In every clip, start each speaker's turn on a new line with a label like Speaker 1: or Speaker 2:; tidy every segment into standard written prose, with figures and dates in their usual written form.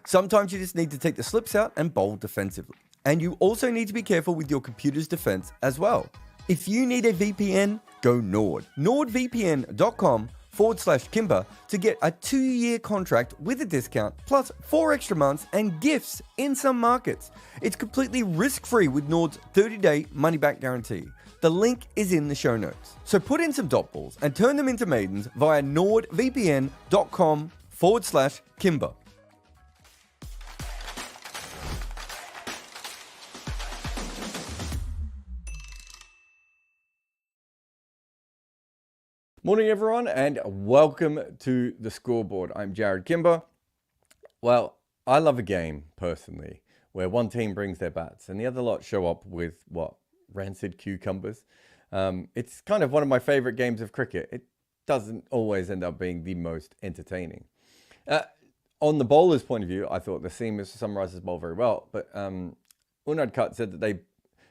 Speaker 1: Sometimes you just need to take the slips out and bowl defensively. And you also need to be careful with your computer's defense as well. If you need a VPN, go Nord. NordVPN.com/Kimber to get a 2-year contract with a discount, plus 4 extra months and gifts in some markets. It's completely risk-free with Nord's 30-day money-back guarantee. The link is in the show notes. So put in some dot balls and turn them into maidens via NordVPN.com/Kimber. Morning, everyone, and welcome to the Scoreboard. I'm Jared Kimber. Well, I love a game, personally, where one team brings their bats and the other lot show up with, rancid cucumbers. It's kind of one of my favorite games of cricket. It doesn't always end up being the most entertaining. On the bowler's point of view, I thought the Sunrisers bowl very well, but Unad Kut said that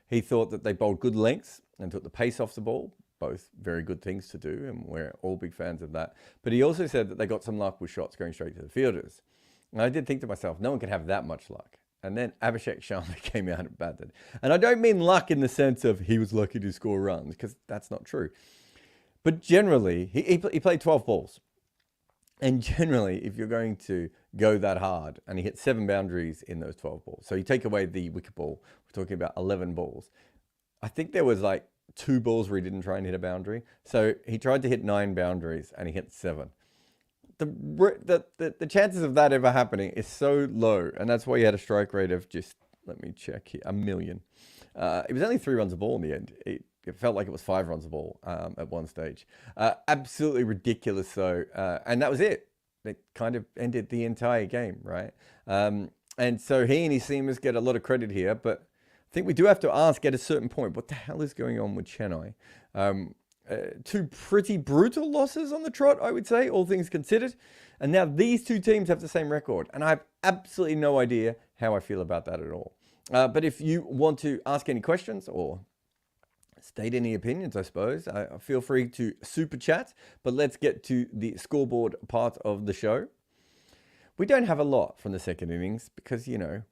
Speaker 1: he thought that they bowled good lengths and took the pace off the ball. Both very good things to do, and we're all big fans of that. But he also said that they got some luck with shots going straight to the fielders. And I did think to myself, no one can have that much luck. And then Abhishek Sharma came out and batted. And I don't mean luck in the sense of he was lucky to score runs, because that's not true. But generally, he played 12 balls. And generally, if you're going to go that hard, and he hit 7 boundaries in those 12 balls. So you take away the wicket ball, we're talking about 11 balls. I think there was like 2 balls where he didn't try and hit a boundary. So he tried to hit 9 boundaries and he hit 7. The chances of that ever happening is so low. And that's why he had a strike rate of just, let me check here, 1 million. It was only 3 runs a ball in the end. It felt like it was 5 runs a ball at one stage. Absolutely ridiculous though. And that was it. It kind of ended the entire game, right? And so he and his seamers get a lot of credit here, but I think we do have to ask at a certain point, what the hell is going on with Chennai? 2 pretty brutal losses on the trot, I would say, all things considered. And now these 2 teams have the same record. And I have absolutely no idea how I feel about that at all. But if you want to ask any questions or state any opinions, I suppose, feel free to super chat. But let's get to the scoreboard part of the show. We don't have a lot from the second innings because, you know,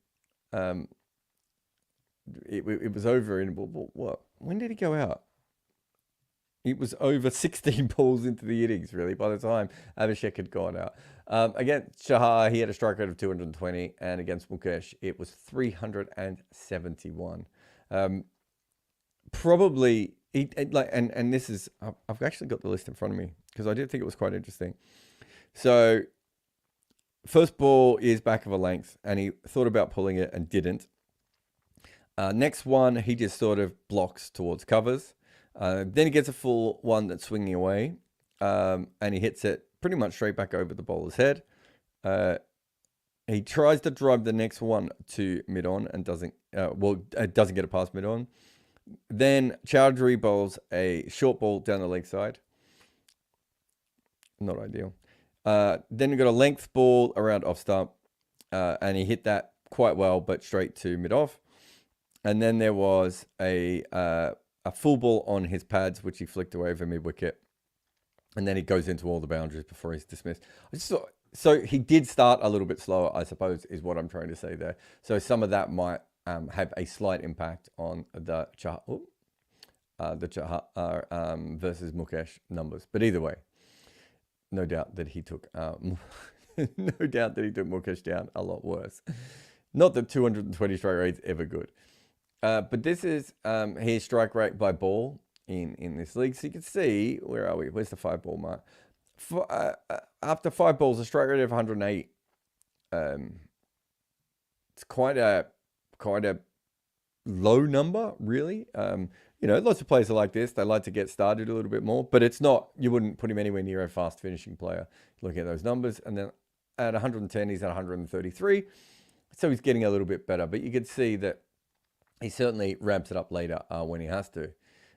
Speaker 1: it was over in, what? When did he go out? It was over 16 balls into the innings, really, by the time Abhishek had gone out. Against Shahar, he had a strike rate of 220, and against Mukesh, it was 371. Probably, and this is, I've actually got the list in front of me, because I did think it was quite interesting. So, first ball is back of a length, and he thought about pulling it and didn't. Next one, he just sort of blocks towards covers. Then he gets a full one that's swinging away, and he hits it pretty much straight back over the bowler's head. He tries to drive the next one to mid-on and doesn't get it past mid-on. Then Chowdhury bowls a short ball down the leg side. Not ideal. Then we got a length ball around off stump, and he hit that quite well, but straight to mid-off. And then there was a full ball on his pads, which he flicked away for mid-wicket. And then he goes into all the boundaries before he's dismissed. So he did start a little bit slower, I suppose, is what I'm trying to say there. So some of that might have a slight impact on the Chahar versus Mukesh numbers. But either way, no doubt that he took Mukesh down a lot worse. Not that 220 strike rate is ever good. But this is his strike rate by ball in this league. So you can see, where are we? Where's the 5 ball mark? After 5 balls, a strike rate of 108. It's quite a low number, really. You know, lots of players are like this. They like to get started a little bit more, but it's not, you wouldn't put him anywhere near a fast finishing player. Looking at those numbers, and then at 110, he's at 133. So he's getting a little bit better, but you can see that he certainly ramps it up later when he has to.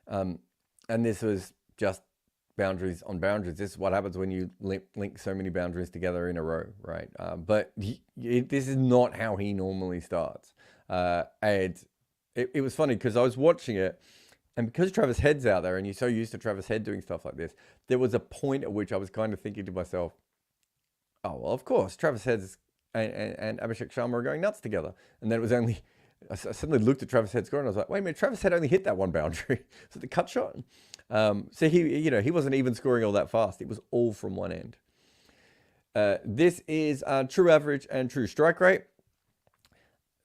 Speaker 1: And this was just boundaries on boundaries. This is what happens when you link so many boundaries together in a row, right? But this is not how he normally starts. And it was funny because I was watching it, and because Travis Head's out there and you're so used to Travis Head doing stuff like this, there was a point at which I was kind of thinking to myself, oh, well, of course, Travis Head's and Abhishek Sharma are going nuts together. And then it was only, I suddenly looked at Travis Head's score and I was like, wait a minute, Travis Head only hit that one boundary. So the cut shot. So he wasn't even scoring all that fast. It was all from one end. This is true average and true strike rate.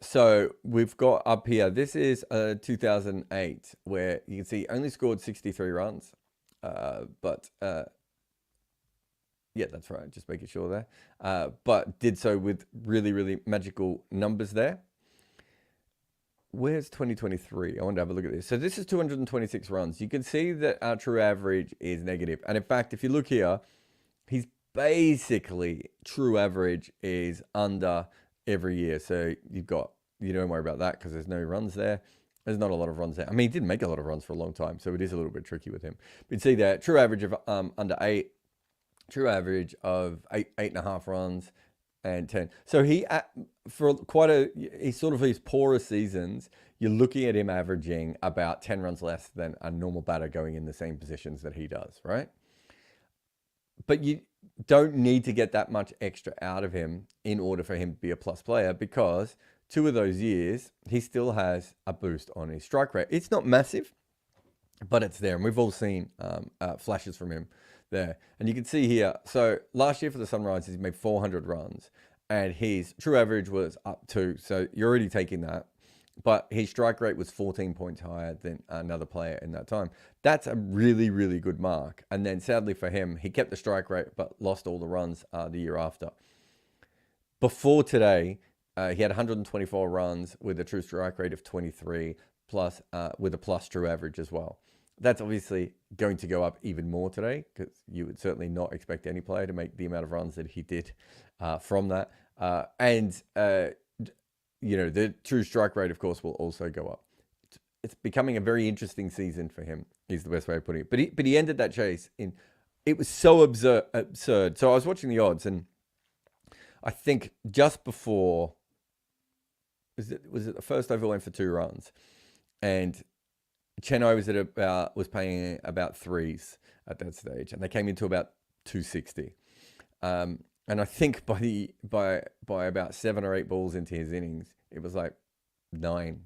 Speaker 1: So we've got up here, this is 2008, where you can see only scored 63 runs. Yeah, that's right. Just making sure there. But did so with really, really magical numbers there. Where's 2023? I want to have a look at this. So this is 226 runs. You can see that our true average is negative. And in fact, if you look here, he's basically true average is under every year. So you don't worry about that because there's no runs there. There's not a lot of runs there. I mean, he didn't make a lot of runs for a long time, so it is a little bit tricky with him. But you see that true average of under 8, true average of 8.5 runs, and 10. So he, for he's sort of his poorest seasons, you're looking at him averaging about 10 runs less than a normal batter going in the same positions that he does, right? But you don't need to get that much extra out of him in order for him to be a plus player, because 2 of those years, he still has a boost on his strike rate. It's not massive, but it's there. And we've all seen flashes from him there. And you can see here, so last year for the Sunrisers, he made 400 runs and his true average was up 2. So you're already taking that. But his strike rate was 14 points higher than another player in that time. That's a really, really good mark. And then sadly for him, he kept the strike rate, but lost all the runs the year after. Before today, he had 124 runs with a true strike rate of 23, plus with a plus true average as well. That's obviously going to go up even more today, because you would certainly not expect any player to make the amount of runs that he did from that. The true strike rate, of course, will also go up. It's becoming a very interesting season for him, is the best way of putting it. But he ended that chase in, it was so absurd. So I was watching the odds, and I think just before, was it the first over went for 2 runs, and Chennai was paying about 3s at that stage, and they came into about 260. And I think by about 7 or 8 balls into his innings, it was like 9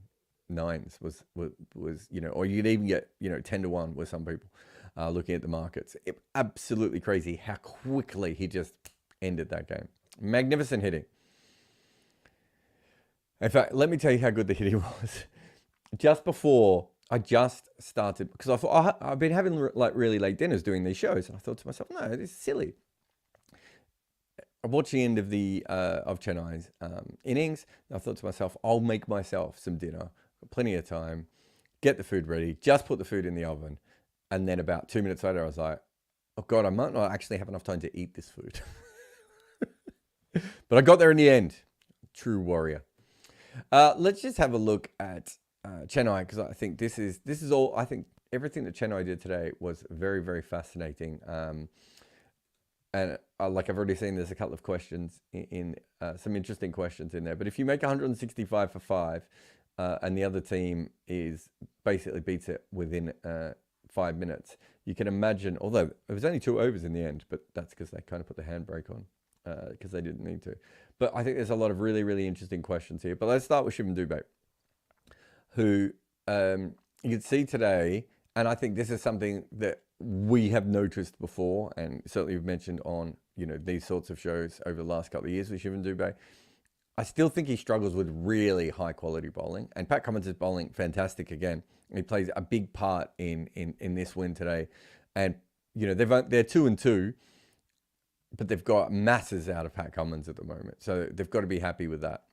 Speaker 1: nines was or you'd even get 10-1 with some people looking at the markets. Absolutely crazy how quickly he just ended that game. Magnificent hitting. In fact, let me tell you how good the hitting was. Just before I just started, because I thought I've been having like really late dinners doing these shows, and I thought to myself, no, this is silly. I watched the end of of Chennai's innings, and I thought to myself, I'll make myself some dinner. Got plenty of time. Get the food ready. Just put the food in the oven, and then about 2 minutes later, I was like, oh God, I might not actually have enough time to eat this food. But I got there in the end. True warrior. Let's just have a look at Chennai, because I think this is all. I think everything that Chennai did today was very, very fascinating. And like I've already seen, there's a couple of questions in some interesting questions in there. But if you make 165 for 5, and the other team basically beats it within 5 minutes, you can imagine. Although it was only 2 overs in the end, but that's because they kind of put the handbrake on because they didn't need to. But I think there's a lot of really, really interesting questions here. But let's start with Shivam Dubey, who you can see today, and I think this is something that we have noticed before, and certainly we've mentioned on these sorts of shows over the last couple of years with Shivam Dubey. I still think he struggles with really high quality bowling, and Pat Cummins is bowling fantastic again. He plays a big part in this win today, and they're 2-2, but they've got masses out of Pat Cummins at the moment, so they've got to be happy with that.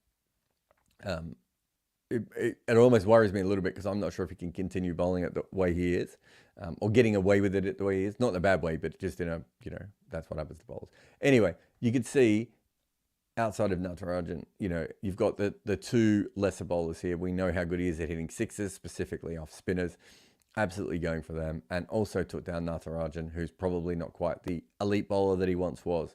Speaker 1: It almost worries me a little bit, because I'm not sure if he can continue bowling it the way he is, or getting away with it the way he is. Not in a bad way, but just in a, that's what happens to bowlers. Anyway, you could see outside of Natarajan, you've got the 2 lesser bowlers here. We know how good he is at hitting sixes, specifically off spinners. Absolutely going for them. And also took down Natarajan, who's probably not quite the elite bowler that he once was.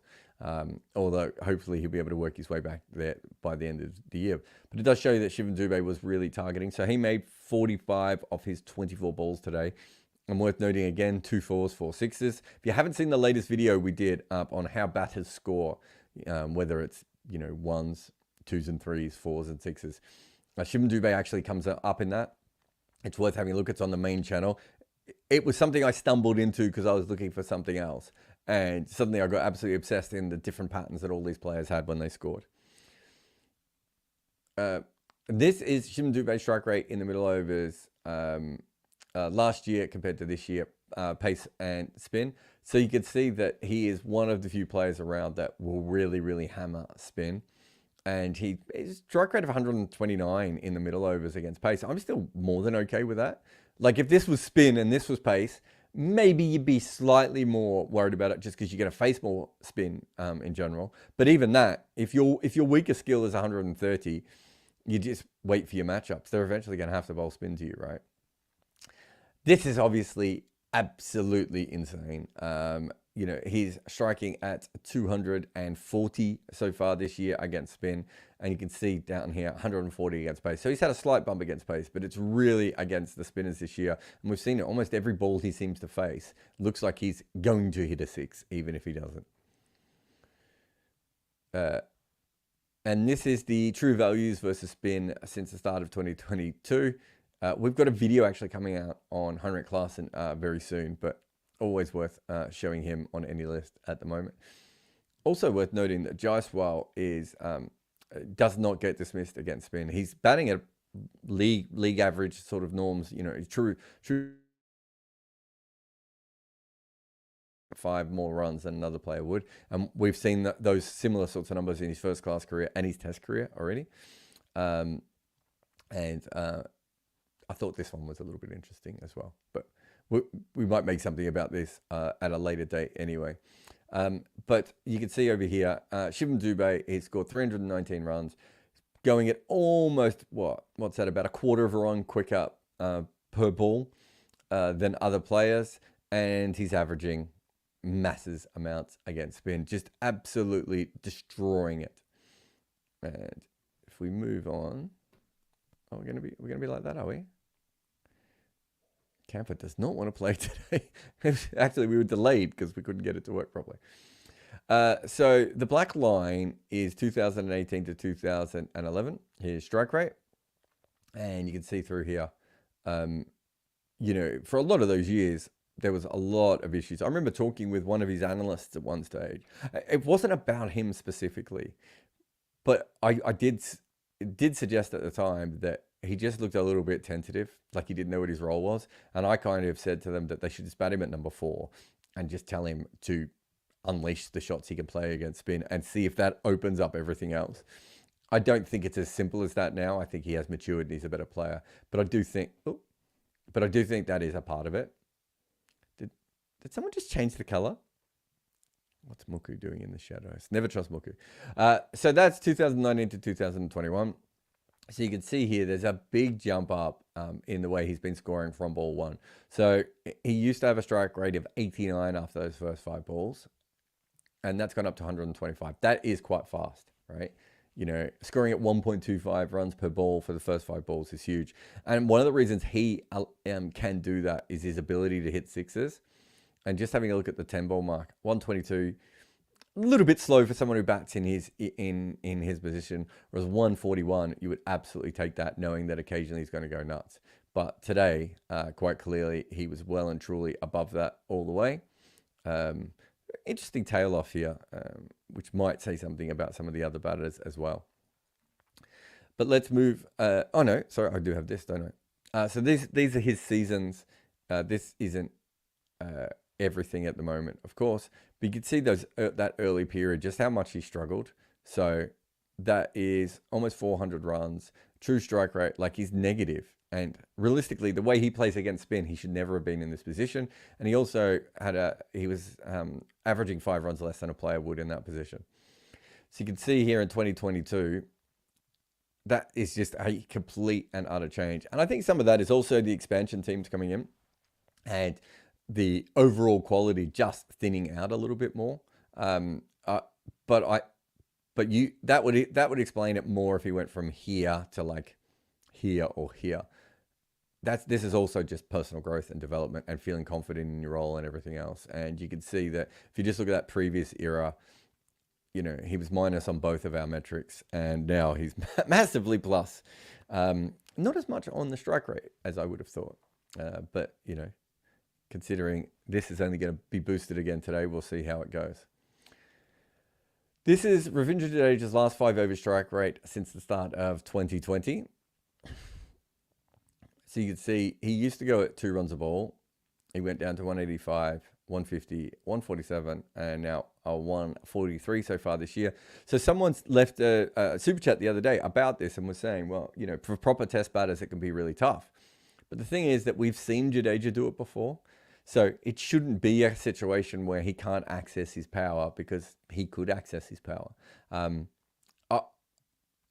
Speaker 1: Although hopefully he'll be able to work his way back there by the end of the year. But it does show you that Shivam Dubey was really targeting. So he made 45 of his 24 balls today. And worth noting again, 2 4s, 4 6s. If you haven't seen the latest video we did up on how batters score, whether it's, ones, twos and threes, fours and sixes. Shimon Dubé actually comes up in that. It's worth having a look. It's on the main channel. It was something I stumbled into because I was looking for something else. And suddenly I got absolutely obsessed in the different patterns that all these players had when they scored. This is Shimon Dubé's strike rate in the middle overs last year compared to this year, pace and spin. So you can see that he is one of the few players around that will really, really hammer spin. And his strike rate of 129 in the middle overs against pace. I'm still more than okay with that. Like if this was spin and this was pace, maybe you'd be slightly more worried about it just because you're going to face more spin in general. But even that, if your weakest skill is 130, you just wait for your matchups. They're eventually going to have to bowl spin to you, right? This is obviously absolutely insane. He's striking at 240 so far this year against spin. And you can see down here, 140 against pace. So he's had a slight bump against pace, but it's really against the spinners this year. And we've seen it almost every ball he seems to face. Looks like he's going to hit a six, even if he doesn't. And this is the true values versus spin since the start of 2022. We've got a video actually coming out on Heinrich Klaassen very soon, but always worth showing him on any list at the moment. Also worth noting that Jaiswal does not get dismissed against spin. He's batting at league average sort of norms, true 5 more runs than another player would. And we've seen those similar sorts of numbers in his first class career and his test career already. I thought this one was a little bit interesting as well, but we might make something about this at a later date anyway. But you can see over here, Shimon Dubé, he scored 319 runs, going at almost, what's that, about a quarter of a run quicker per ball than other players. And he's averaging massive amounts against spin, just absolutely destroying it. And if we move on, we're gonna be like that, are we? Camper does not want to play today. Actually, we were delayed because we couldn't get it to work properly. So the black line is 2018 to 2011. Here's strike rate. And you can see through here, for a lot of those years, there was a lot of issues. I remember talking with one of his analysts at one stage. It wasn't about him specifically, but I did suggest at the time that he just looked a little bit tentative, like he didn't know what his role was. And I kind of said to them that they should just bat him at number 4 and just tell him to unleash the shots he can play against spin and see if that opens up everything else. I don't think it's as simple as that now. I think he has matured and he's a better player. But I do think that is a part of it. Did someone just change the color? What's Muku doing in the shadows? Never trust Muku. So that's 2019 to 2021. So you can see here, there's a big jump up in the way he's been scoring from ball 1. So he used to have a strike rate of 89 after those first 5 balls. And that's gone up to 125. That is quite fast, right? Scoring at 1.25 runs per ball for the first 5 balls is huge. And one of the reasons he can do that is his ability to hit sixes. And just having a look at the 10 ball mark, 122, a little bit slow for someone who bats in his position, whereas 141, you would absolutely take that, knowing that occasionally he's going to go nuts. But today, quite clearly, he was well and truly above that all the way. Interesting tail off here, which might say something about some of the other batters as well. But let's move. Oh no, sorry, I do have this, don't I? So these are his seasons. This isn't everything at the moment, of course, but you can see that early period, just how much he struggled. So that is almost 400 runs, true strike rate, like he's negative. And realistically, the way he plays against spin, he should never have been in this position. And he also he was averaging 5 runs less than a player would in that position. So you can see here in 2022, that is just a complete and utter change. And I think some of that is also the expansion teams coming in and the overall quality just thinning out a little bit more. That would explain it more if he went from here to like here or here. This is also just personal growth and development and feeling confident in your role and everything else. And you can see that if you just look at that previous era, he was minus on both of our metrics, and now he's massively plus. Not as much on the strike rate as I would have thought, but considering this is only going to be boosted again today, we'll see how it goes. This is Ravindra Jadeja's last 5 over strike rate since the start of 2020. So you can see he used to go at 2 runs a ball. He went down to 185, 150, 147, and now a 143 so far this year. So someone's left a super chat the other day about this and was saying, well, for proper test batters, it can be really tough. But the thing is that we've seen Jadeja do it before. So it shouldn't be a situation where he can't access his power, because he could access his power.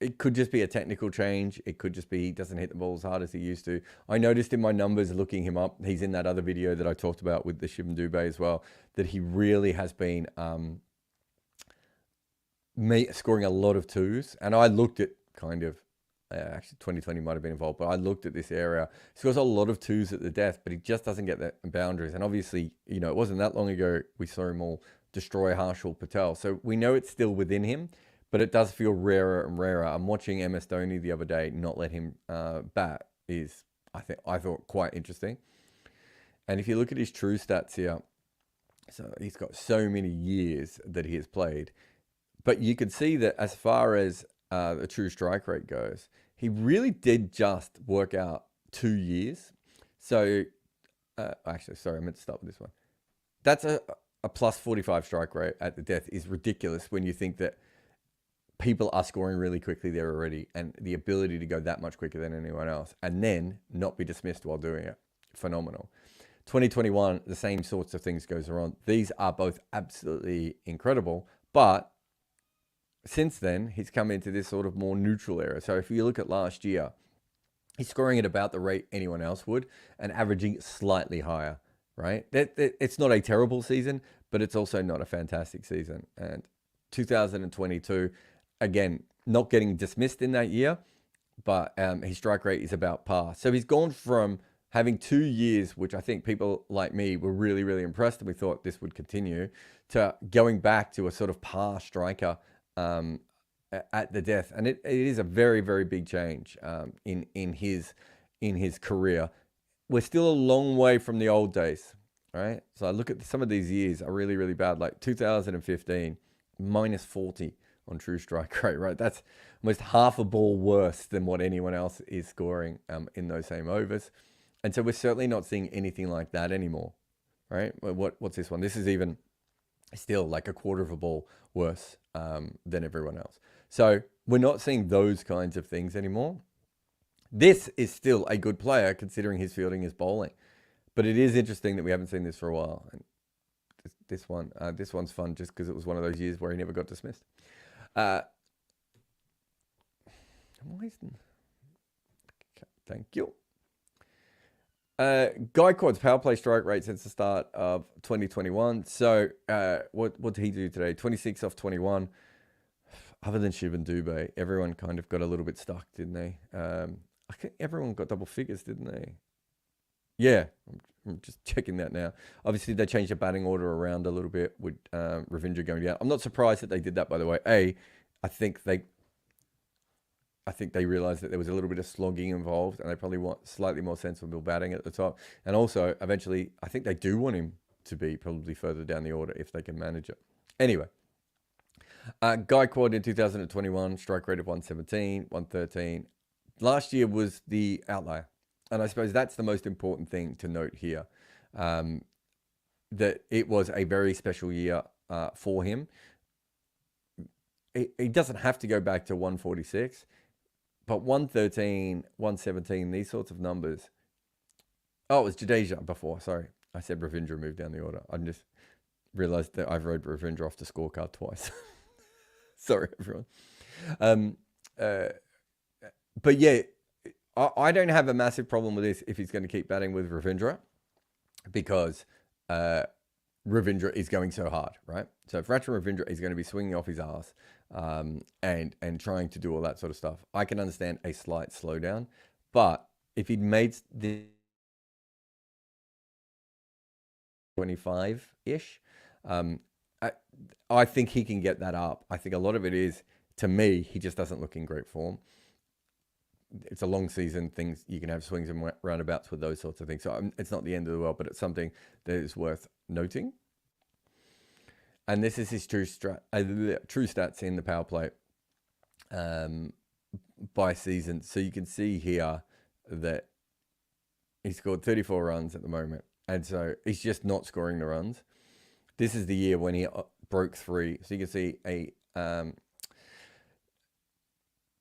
Speaker 1: It could just be a technical change. It could just be he doesn't hit the ball as hard as he used to. I noticed in my numbers looking him up, he's in that other video that I talked about with the Shivam Dubé as well, that he really has been scoring a lot of 2s. And I looked at actually 2020 might have been involved, but I looked at this area. He scores a lot of 2s at the death, but he just doesn't get the boundaries. And obviously, it wasn't that long ago we saw him all destroy Harshal Patel. So we know it's still within him, but it does feel rarer and rarer. I'm watching MS Dhoni the other day not let him bat is, I thought, quite interesting. And if you look at his true stats here, so he's got so many years that he has played, but you can see that as far as the true strike rate goes, he really did just work out 2 years. So, actually, sorry, I meant to start with this one. That's a plus 45 strike rate at the death is ridiculous when you think that people are scoring really quickly there already, and the ability to go that much quicker than anyone else and then not be dismissed while doing it. Phenomenal. 2021, the same sorts of things goes around. These are both absolutely incredible, but since then, he's come into this sort of more neutral area. So if you look at last year, he's scoring at about the rate anyone else would and averaging slightly higher, right? It's not a terrible season, but it's also not a fantastic season. And 2022, again, not getting dismissed in that year, but his strike rate is about par. So he's gone from having 2 years, which I think people like me were really, really impressed, and we thought this would continue, to going back to a sort of par striker at the death. And it is a very, very big change in his career. We're still a long way from the old days, right? So I look at some of these years are really, really bad. Like 2015, minus 40 on true strike rate, right? That's almost half a ball worse than what anyone else is scoring in those same overs. And so we're certainly not seeing anything like that anymore, right? What's this one? This is even still like a quarter of a ball worse than everyone else. So we're not seeing those kinds of things anymore. This is still a good player considering his fielding is bowling. But it is interesting that we haven't seen this for a while. And this one's fun just because it was one of those years where he never got dismissed. Thank you. Gaikwod's power play strike rate since the start of 2021. So what did he do today? 26 off 21. Other than Shivam Dubé, everyone kind of got a little bit stuck, didn't they? I think everyone got double figures, didn't they? Yeah, I'm just checking that now. Obviously, they changed the batting order around a little bit with Ravindra going down. I'm not surprised that they did that, by the way. I think they realized that there was a little bit of slogging involved, and they probably want slightly more sensible batting at the top. And also, eventually, I think they do want him to be probably further down the order if they can manage it. Anyway, Gaikwad in 2021, strike rate of 117, 113. Last year was the outlier. And I suppose that's the most important thing to note here, that it was a very special year for him. He doesn't have to go back to 146, but 113, 117, these sorts of numbers. Oh, it was Jadeja before. Sorry. I said Ravindra moved down the order. I just realized that I've rode Ravindra off the scorecard twice. Sorry, everyone. But yeah, I don't have a massive problem with this if he's going to keep batting with Ravindra, because Ravindra is going so hard, right? So if Ravindra is going to be swinging off his ass and trying to do all that sort of stuff, I can understand a slight slowdown. But if he'd made the 25-ish, I, I think he can get that up. I think a lot of it is, to me, he just doesn't look in great form. It's a long season. Things you can have swings and roundabouts with those sorts of things. So it's not the end of the world, but it's something that is worth noting. And this is his true stats in the power play by season. So you can see here that he scored 34 runs at the moment. And so he's just not scoring the runs. This is the year when he broke 3. So you can see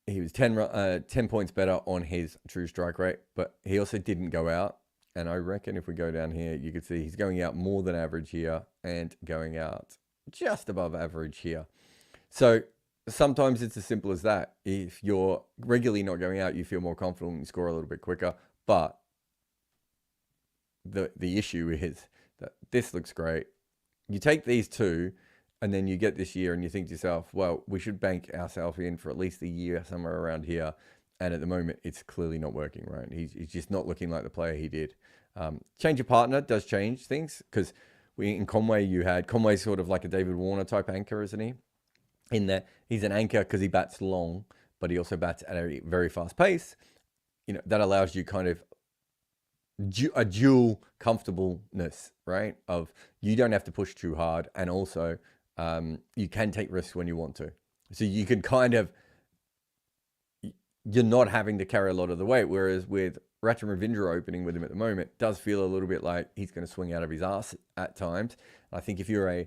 Speaker 1: he was 10 points better on his true strike rate, but he also didn't go out. And I reckon if we go down here, you can see he's going out more than average here and going out just above average here. So sometimes it's as simple as that. If you're regularly not going out, you feel more confident and you score a little bit quicker. But the issue is that this looks great. You take these two, and then you get this year and you think to yourself, well, we should bank ourselves in for at least a year somewhere around here. And at the moment, it's clearly not working, right? He's just not looking like the player he did. Change of partner does change things, because in Conway, Conway's sort of like a David Warner type anchor, isn't he? In there, he's an anchor because he bats long, but he also bats at a very fast pace. That allows you kind of a dual comfortableness, right? Of you don't have to push too hard, and also you can take risks when you want to. So you can kind of, you're not having to carry a lot of the weight. Whereas with Ratchet Ravindra opening with him at the moment, it does feel a little bit like he's going to swing out of his ass at times. I think if you're a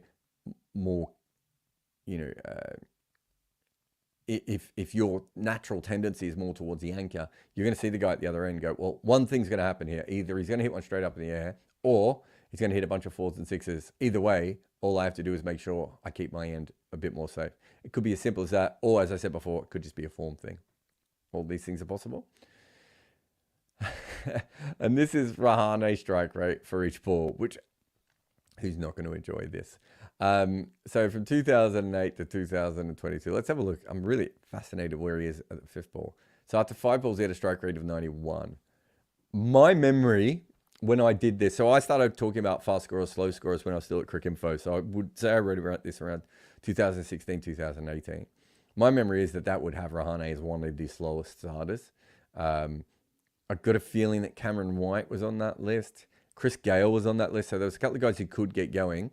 Speaker 1: more, if your natural tendency is more towards the anchor, you're going to see the guy at the other end go, well, one thing's going to happen here. Either he's going to hit one straight up in the air, or he's going to hit a bunch of 4s and 6s. Either way, all I have to do is make sure I keep my end a bit more safe. It could be as simple as that, or as I said before, it could just be a form thing. All these things are possible. And this is Rahane strike rate for each ball, which who's not going to enjoy this? So from 2008 to 2022, let's have a look. I'm really fascinated where he is at the 5th ball. So after 5 balls, he had a strike rate of 91. My memory when I did this, so I started talking about fast scorers, slow scorers when I was still at Cricinfo. So I would say I wrote about this around 2016, 2018. My memory is that would have Rahane as one of the slowest starters. I've got a feeling that Cameron White was on that list. Chris Gale was on that list. So there was a couple of guys who could get going,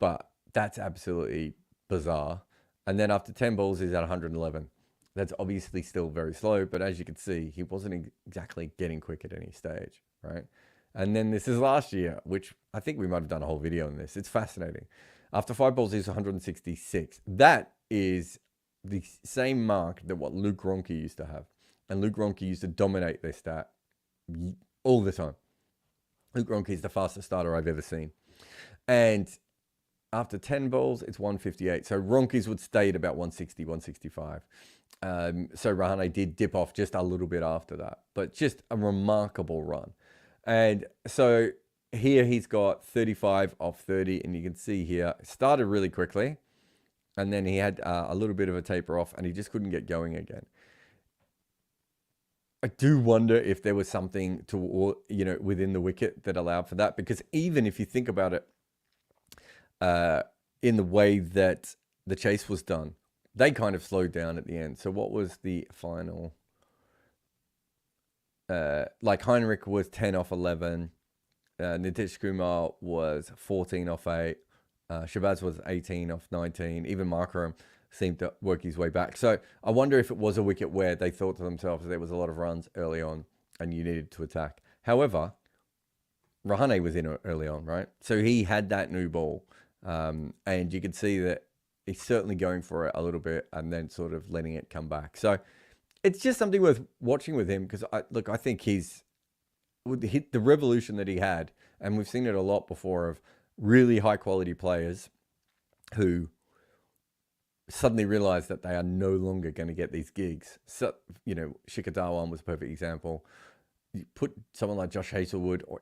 Speaker 1: but that's absolutely bizarre. And then after 10 balls, he's at 111. That's obviously still very slow, but as you can see, he wasn't exactly getting quick at any stage, right? And then this is last year, which I think we might have done a whole video on this. It's fascinating. After 5 balls, he's 166. That is the same mark that what Luke Ronke used to have. And Luke Ronke used to dominate this stat all the time. Luke Ronke is the fastest starter I've ever seen. And after 10 balls, it's 158. So Ronke's would stay at about 160, 165. So Rahane did dip off just a little bit after that, but just a remarkable run. And so here he's got 35 off 30, and you can see here, it started really quickly, and then he had a little bit of a taper off, and he just couldn't get going again. I do wonder if there was something to, within the wicket that allowed for that, because even if you think about it, in the way that the chase was done, they kind of slowed down at the end. So what was the final? Like Heinrich was 10 off 11. Nitish Kumar was 14 off 8. Shabazz was 18 off 19. Even Markram seemed to work his way back. So I wonder if it was a wicket where they thought to themselves there was a lot of runs early on and you needed to attack. However, Rahane was in early on, right? So he had that new ball. And you can see that he's certainly going for it a little bit and then sort of letting it come back. So it's just something worth watching with him, because I think he's hit the revolution that he had, and we've seen it a lot before, of really high quality players who suddenly realize that they are no longer going to get these gigs. So, Shikhar Dhawan was a perfect example. You put someone like Josh Hazlewood or,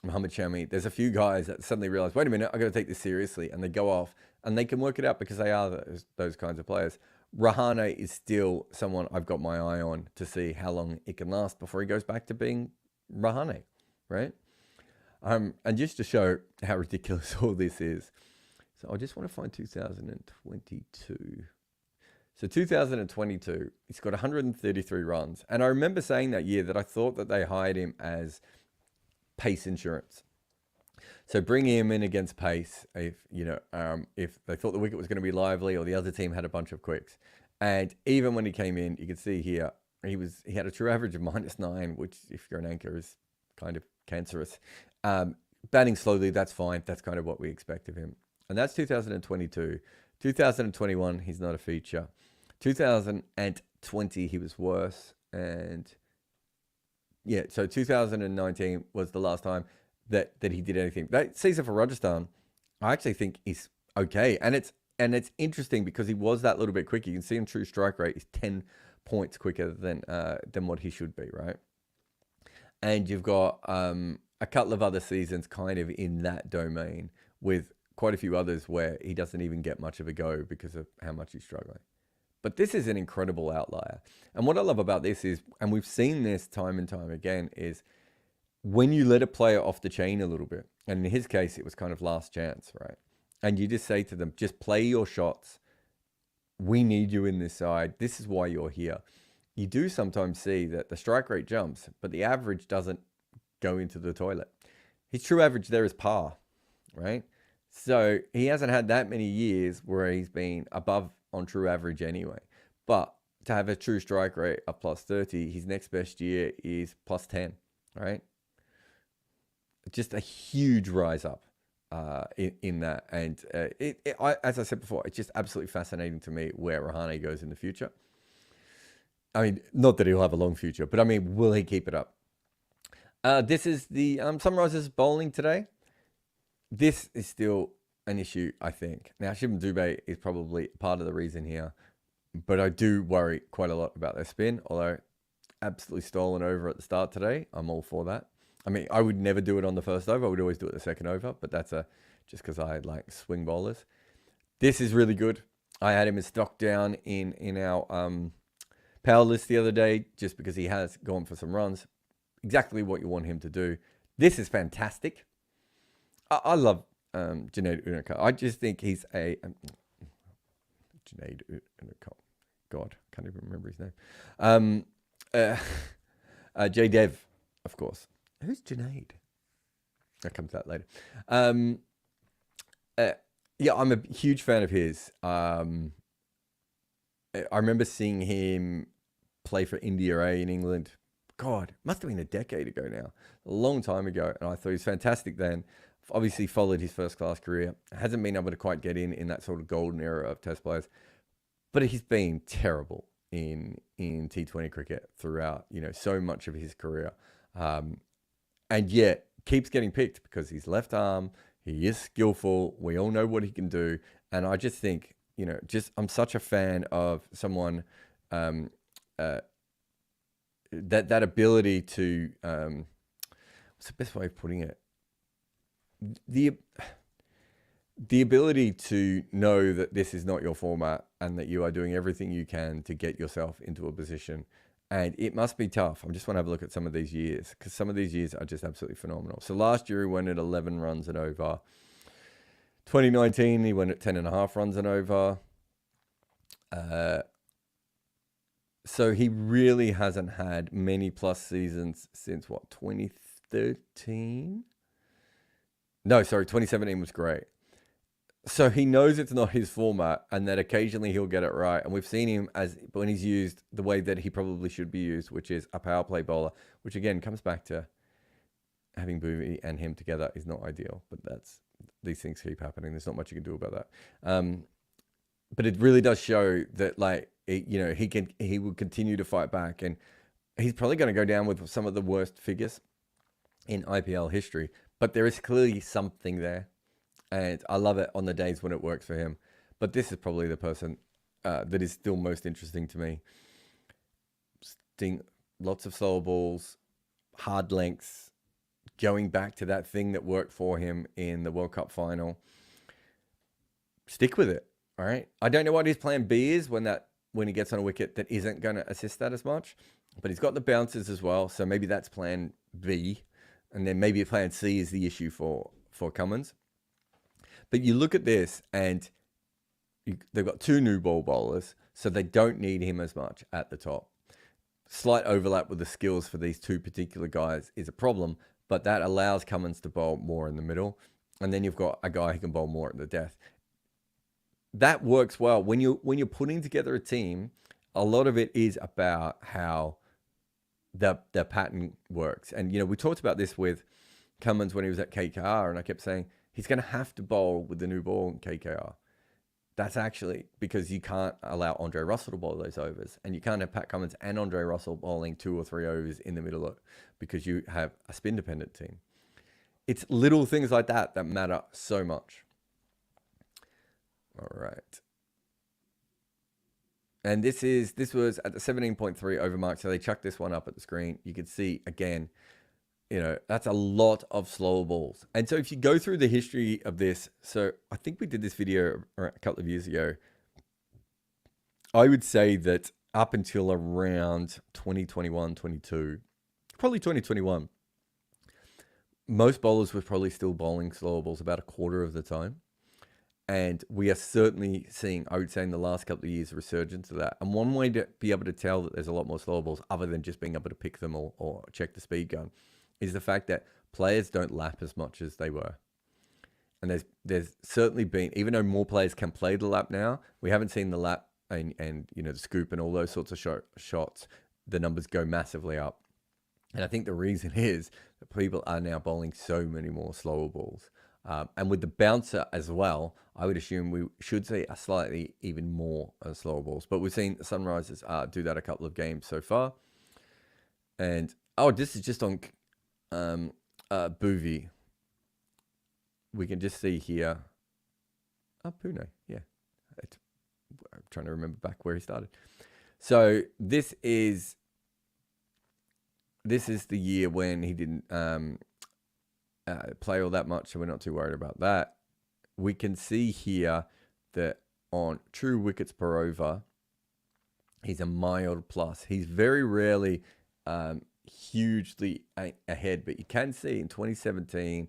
Speaker 1: Mohammad Shami, there's a few guys that suddenly realize, wait a minute, I've got to take this seriously. And they go off and they can work it out because they are those kinds of players. Rahane is still someone I've got my eye on to see how long it can last before he goes back to being Rahane, right? And just to show how ridiculous all this is. So I just want to find 2022. So 2022, he's got 133 runs. And I remember saying that year that I thought that they hired him as pace insurance. So bringing him in against pace, if if they thought the wicket was going to be lively or the other team had a bunch of quicks. And even when he came in, you can see here, he had a true average of -9, which if you're an anchor is kind of cancerous. Batting slowly, that's fine. That's kind of what we expect of him. And that's 2022. 2021, he's not a feature. 2020, he was worse. And yeah, so 2019 was the last time that he did anything. That season for Rajasthan, I actually think is okay. And it's interesting because he was that little bit quicker. You can see him true strike rate is 10 points quicker than what he should be, right? And you've got a couple of other seasons kind of in that domain with quite a few others where he doesn't even get much of a go because of how much he's struggling. But this is an incredible outlier. And what I love about this is, and we've seen this time and time again, is when you let a player off the chain a little bit, and in his case, it was kind of last chance, right? And you just say to them, just play your shots. We need you in this side. This is why you're here. You do sometimes see that the strike rate jumps, but the average doesn't go into the toilet. His true average there is par, right? So he hasn't had that many years where he's been above on true average anyway. But to have a true strike rate of +30, his next best year is +10, right? Just a huge rise up in that. And as I said before, it's just absolutely fascinating to me where Rahane goes in the future. I mean, not that he'll have a long future, but I mean, will he keep it up? This is the Sunrisers bowling today. This is still an issue, I think. Now, Shivam Dubé is probably part of the reason here, but I do worry quite a lot about their spin, although absolutely stolen over at the start today. I'm all for that. I mean, I would never do it on the first over. I would always do it the second over, but that's just because I like swing bowlers. This is really good. I had him as stock down in our power list the other day just because he has gone for some runs. Exactly what you want him to do. This is fantastic. I love Junaid Unakal. I just think he's a Junaid Unakal. God, can't even remember his name. J Dev, of course. Who's Junaid? That comes out later. Yeah, I'm a huge fan of his. I remember seeing him play for India A in England. God, must have been a decade ago now, a long time ago. And I thought he was fantastic then. Obviously followed his first class career. Hasn't been able to quite get in that sort of golden era of test players. But he's been terrible in T20 cricket throughout, so much of his career. And yet keeps getting picked because he's left arm. He is skillful. We all know what he can do. And I just think, I'm such a fan of someone that ability to, what's the best way of putting it? The ability to know that this is not your format and that you are doing everything you can to get yourself into a position. And it must be tough. I just want to have a look at some of these years because some of these years are just absolutely phenomenal. So last year he went at 11 runs and over. 2019 he went at 10.5 runs and over. So he really hasn't had many plus seasons since 2013? No, sorry, 2017 was great. So he knows it's not his format and that occasionally he'll get it right. And we've seen him when he's used the way that he probably should be used, which is a power play bowler, which again comes back to having Bhuvi and him together is not ideal, but these things keep happening. There's not much you can do about that. But it really does show that he will continue to fight back, and he's probably going to go down with some of the worst figures in IPL history, but there is clearly something there. And I love it on the days when it works for him. But this is probably the person that is still most interesting to me. Lots of slower balls, hard lengths, going back to that thing that worked for him in the World Cup final. Stick with it, all right? I don't know what his plan B is when he gets on a wicket that isn't going to assist that as much. But he's got the bounces as well, so maybe that's plan B. And then maybe plan C is the issue for Cummins. But you look at this, and they've got 2 new ball bowlers, so they don't need him as much at the top. Slight overlap with the skills for these 2 particular guys is a problem, but that allows Cummins to bowl more in the middle. And then you've got a guy who can bowl more at the death. That works well. When you're putting together a team, a lot of it is about how the pattern works. And, we talked about this with Cummins when he was at KKR, and I kept saying he's going to have to bowl with the new ball in KKR. That's actually because you can't allow Andre Russell to bowl those overs, and you can't have Pat Cummins and Andre Russell bowling 2 or 3 overs in the middle because you have a spin-dependent team. It's little things like that that matter so much. All right. And this was at the 17.3 over mark, so they chucked this one up at the screen. You can see, again, that's a lot of slower balls. And so if you go through the history of this, so I think we did this video a couple of years ago. I would say that up until around 2021, 22, probably 2021, most bowlers were probably still bowling slower balls about a quarter of the time. And we are certainly seeing, I would say in the last couple of years, a resurgence of that. And one way to be able to tell that there's a lot more slower balls, other than just being able to pick them or check the speed gun, is the fact that players don't lap as much as they were. And there's certainly been, even though more players can play the lap now, we haven't seen the lap and the scoop and all those sorts of shots, the numbers go massively up. And I think the reason is that people are now bowling so many more slower balls. And with the bouncer as well, I would assume we should see a slightly even more slower balls. But we've seen the Sunrisers do that a couple of games so far. And, this is just on Bhuvi. We can just see here. Pune, yeah. I'm trying to remember back where he started. So this is the year when he didn't play all that much, so we're not too worried about that. We can see here that on true wickets per over, he's a mild plus. He's very rarely hugely ahead, but you can see in 2017,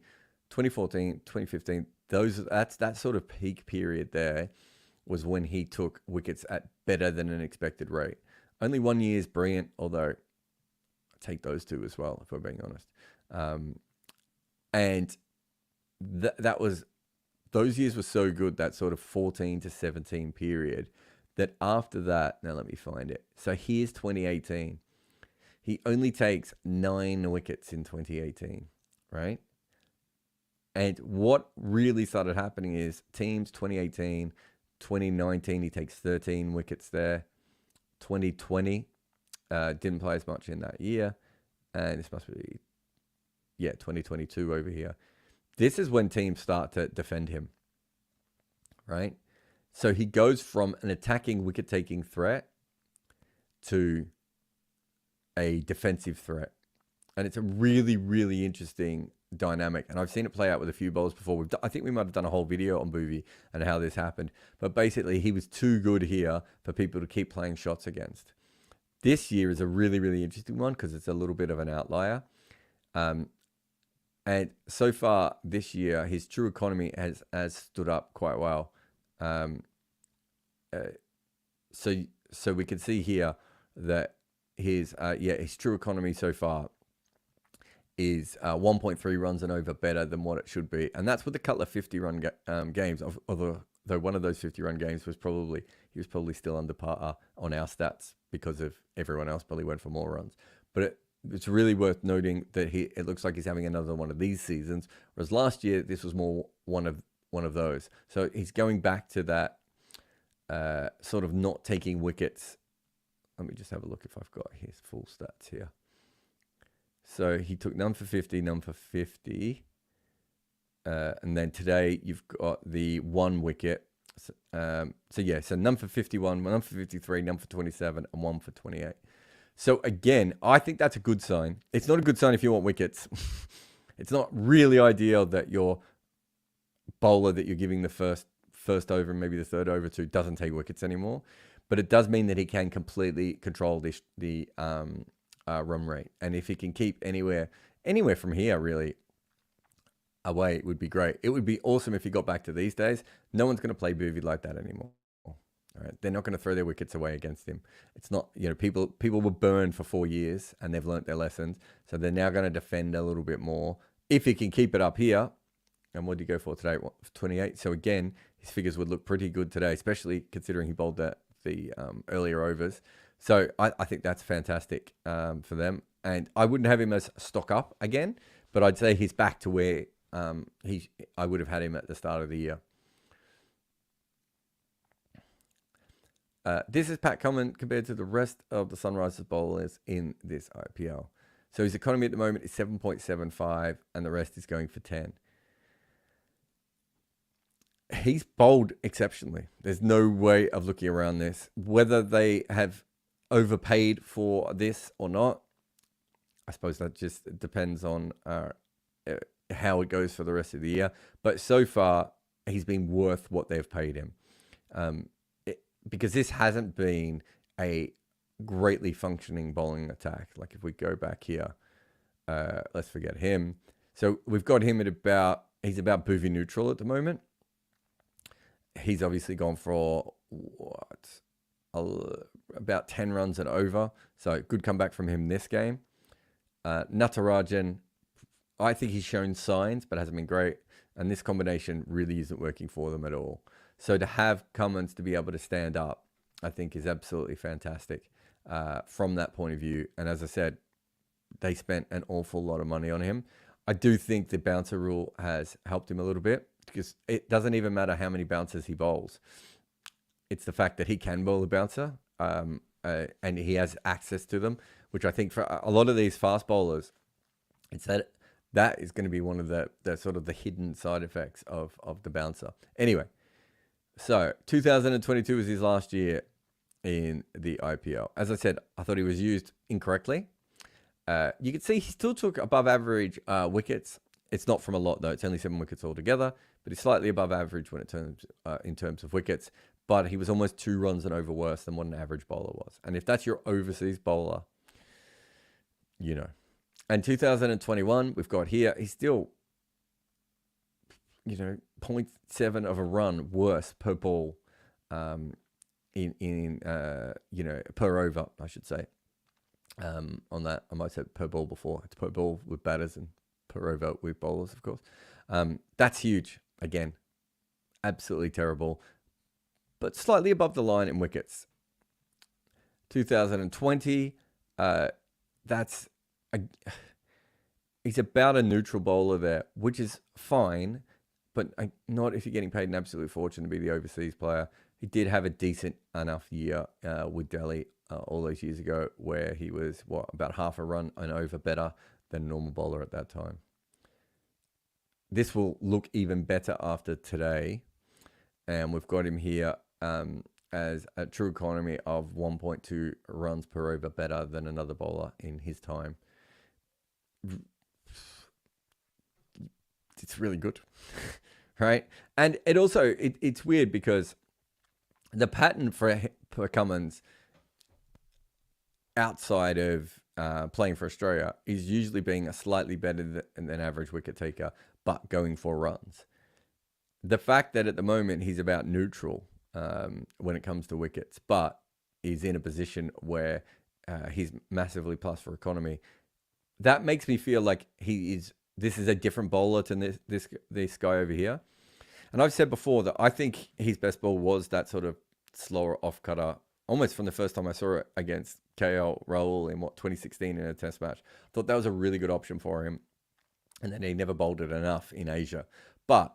Speaker 1: 2014, 2015, that's that sort of peak period there was when he took wickets at better than an expected rate. Only 1 year is brilliant, although I take those 2 as well, if we're being honest. And that was, those years were so good, that sort of 14 to 17 period, that after that, now let me find it. So here's 2018. He only takes 9 wickets in 2018, right? And what really started happening is teams 2018, 2019, he takes 13 wickets there. 2020, didn't play as much in that year. And this must be, 2022 over here. This is when teams start to defend him, right? So he goes from an attacking wicket-taking threat to a defensive threat. And it's a really, really interesting dynamic. And I've seen it play out with a few bowlers before. I think we might have done a whole video on Bhuvi and how this happened. But basically, he was too good here for people to keep playing shots against. This year is a really, really interesting one because it's a little bit of an outlier. And so far this year, his true economy has stood up quite well. So we can see here that his true economy so far is 1.3 runs and over better than what it should be. And that's with a couple of 50-run games, although one of those 50-run games was probably still under par on our stats because of everyone else probably went for more runs. But it's really worth noting that it looks like he's having another one of these seasons, whereas last year this was more one of those. So he's going back to that sort of not taking wickets. Let me just have a look if I've got his full stats here. So he took none for 50, none for 50. And then today you've got the 1 wicket. So none for 51, none for 53, none for 27, and 1 for 28. So again, I think that's a good sign. It's not a good sign if you want wickets. It's not really ideal that your bowler that you're giving the first over and maybe the third over to doesn't take wickets anymore. But it does mean that he can completely control the run rate. And if he can keep anywhere from here, really, away would be great. It would be awesome if he got back to these days. No one's going to play Boovy like that anymore. All right? They're not going to throw their wickets away against him. It's not, people were burned for 4 years and they've learnt their lessons. So they're now going to defend a little bit more. If he can keep it up here, and what did he go for today? 28. So again, his figures would look pretty good today, especially considering he bowled the earlier overs. So I think that's fantastic for them. And I wouldn't have him as stock up again, but I'd say he's back to where I would have had him at the start of the year. This is Pat Cummins compared to the rest of the Sunrisers bowlers in this IPL. So his economy at the moment is 7.75 and the rest is going for 10. He's bowled exceptionally. There's no way of looking around this. Whether they have overpaid for this or not, I suppose that just depends on how it goes for the rest of the year. But so far, he's been worth what they've paid him. Because this hasn't been a greatly functioning bowling attack. Like if we go back here, let's forget him. So we've got him at he's about Boovy neutral at the moment. He's obviously gone for about 10 runs and over. So good comeback from him this game. Natarajan, I think he's shown signs, but hasn't been great. And this combination really isn't working for them at all. So to have Cummins to be able to stand up, I think is absolutely fantastic from that point of view. And as I said, they spent an awful lot of money on him. I do think the bouncer rule has helped him a little bit because it doesn't even matter how many bouncers he bowls. It's the fact that he can bowl a bouncer and he has access to them, which I think for a lot of these fast bowlers, it's that is going to be one of the sort of the hidden side effects of the bouncer. Anyway, so 2022 was his last year in the IPL. As I said, I thought he was used incorrectly. You can see he still took above average wickets. It's not from a lot though. It's only 7 wickets altogether, but he's slightly above average when in terms of wickets. But he was almost 2 runs and over worse than what an average bowler was. And if that's your overseas bowler, And 2021, we've got here, he's still, 0.7 of a run worse per ball per over, I should say. On that, I might say per ball before. It's per ball with batters and per over with bowlers, of course. That's huge. Again, absolutely terrible, but slightly above the line in wickets. 2020, he's about a neutral bowler there, which is fine, but not if you're getting paid an absolute fortune to be the overseas player. He did have a decent enough year with Delhi all those years ago where he was, about half a run and over better than a normal bowler at that time. This will look even better after today. And we've got him here as a true economy of 1.2 runs per over better than another bowler in his time. It's really good, right? And it also, it's weird because the pattern for Cummins outside of playing for Australia is usually being a slightly better than average wicket taker, but going for runs. The fact that at the moment he's about neutral when it comes to wickets, but he's in a position where he's massively plus for economy, that makes me feel like this is a different bowler to this guy over here. And I've said before that I think his best ball was that sort of slower off-cutter, almost from the first time I saw it against KL Rahul in 2016 in a test match. I thought that was a really good option for him. And then he never bowled it enough in Asia. But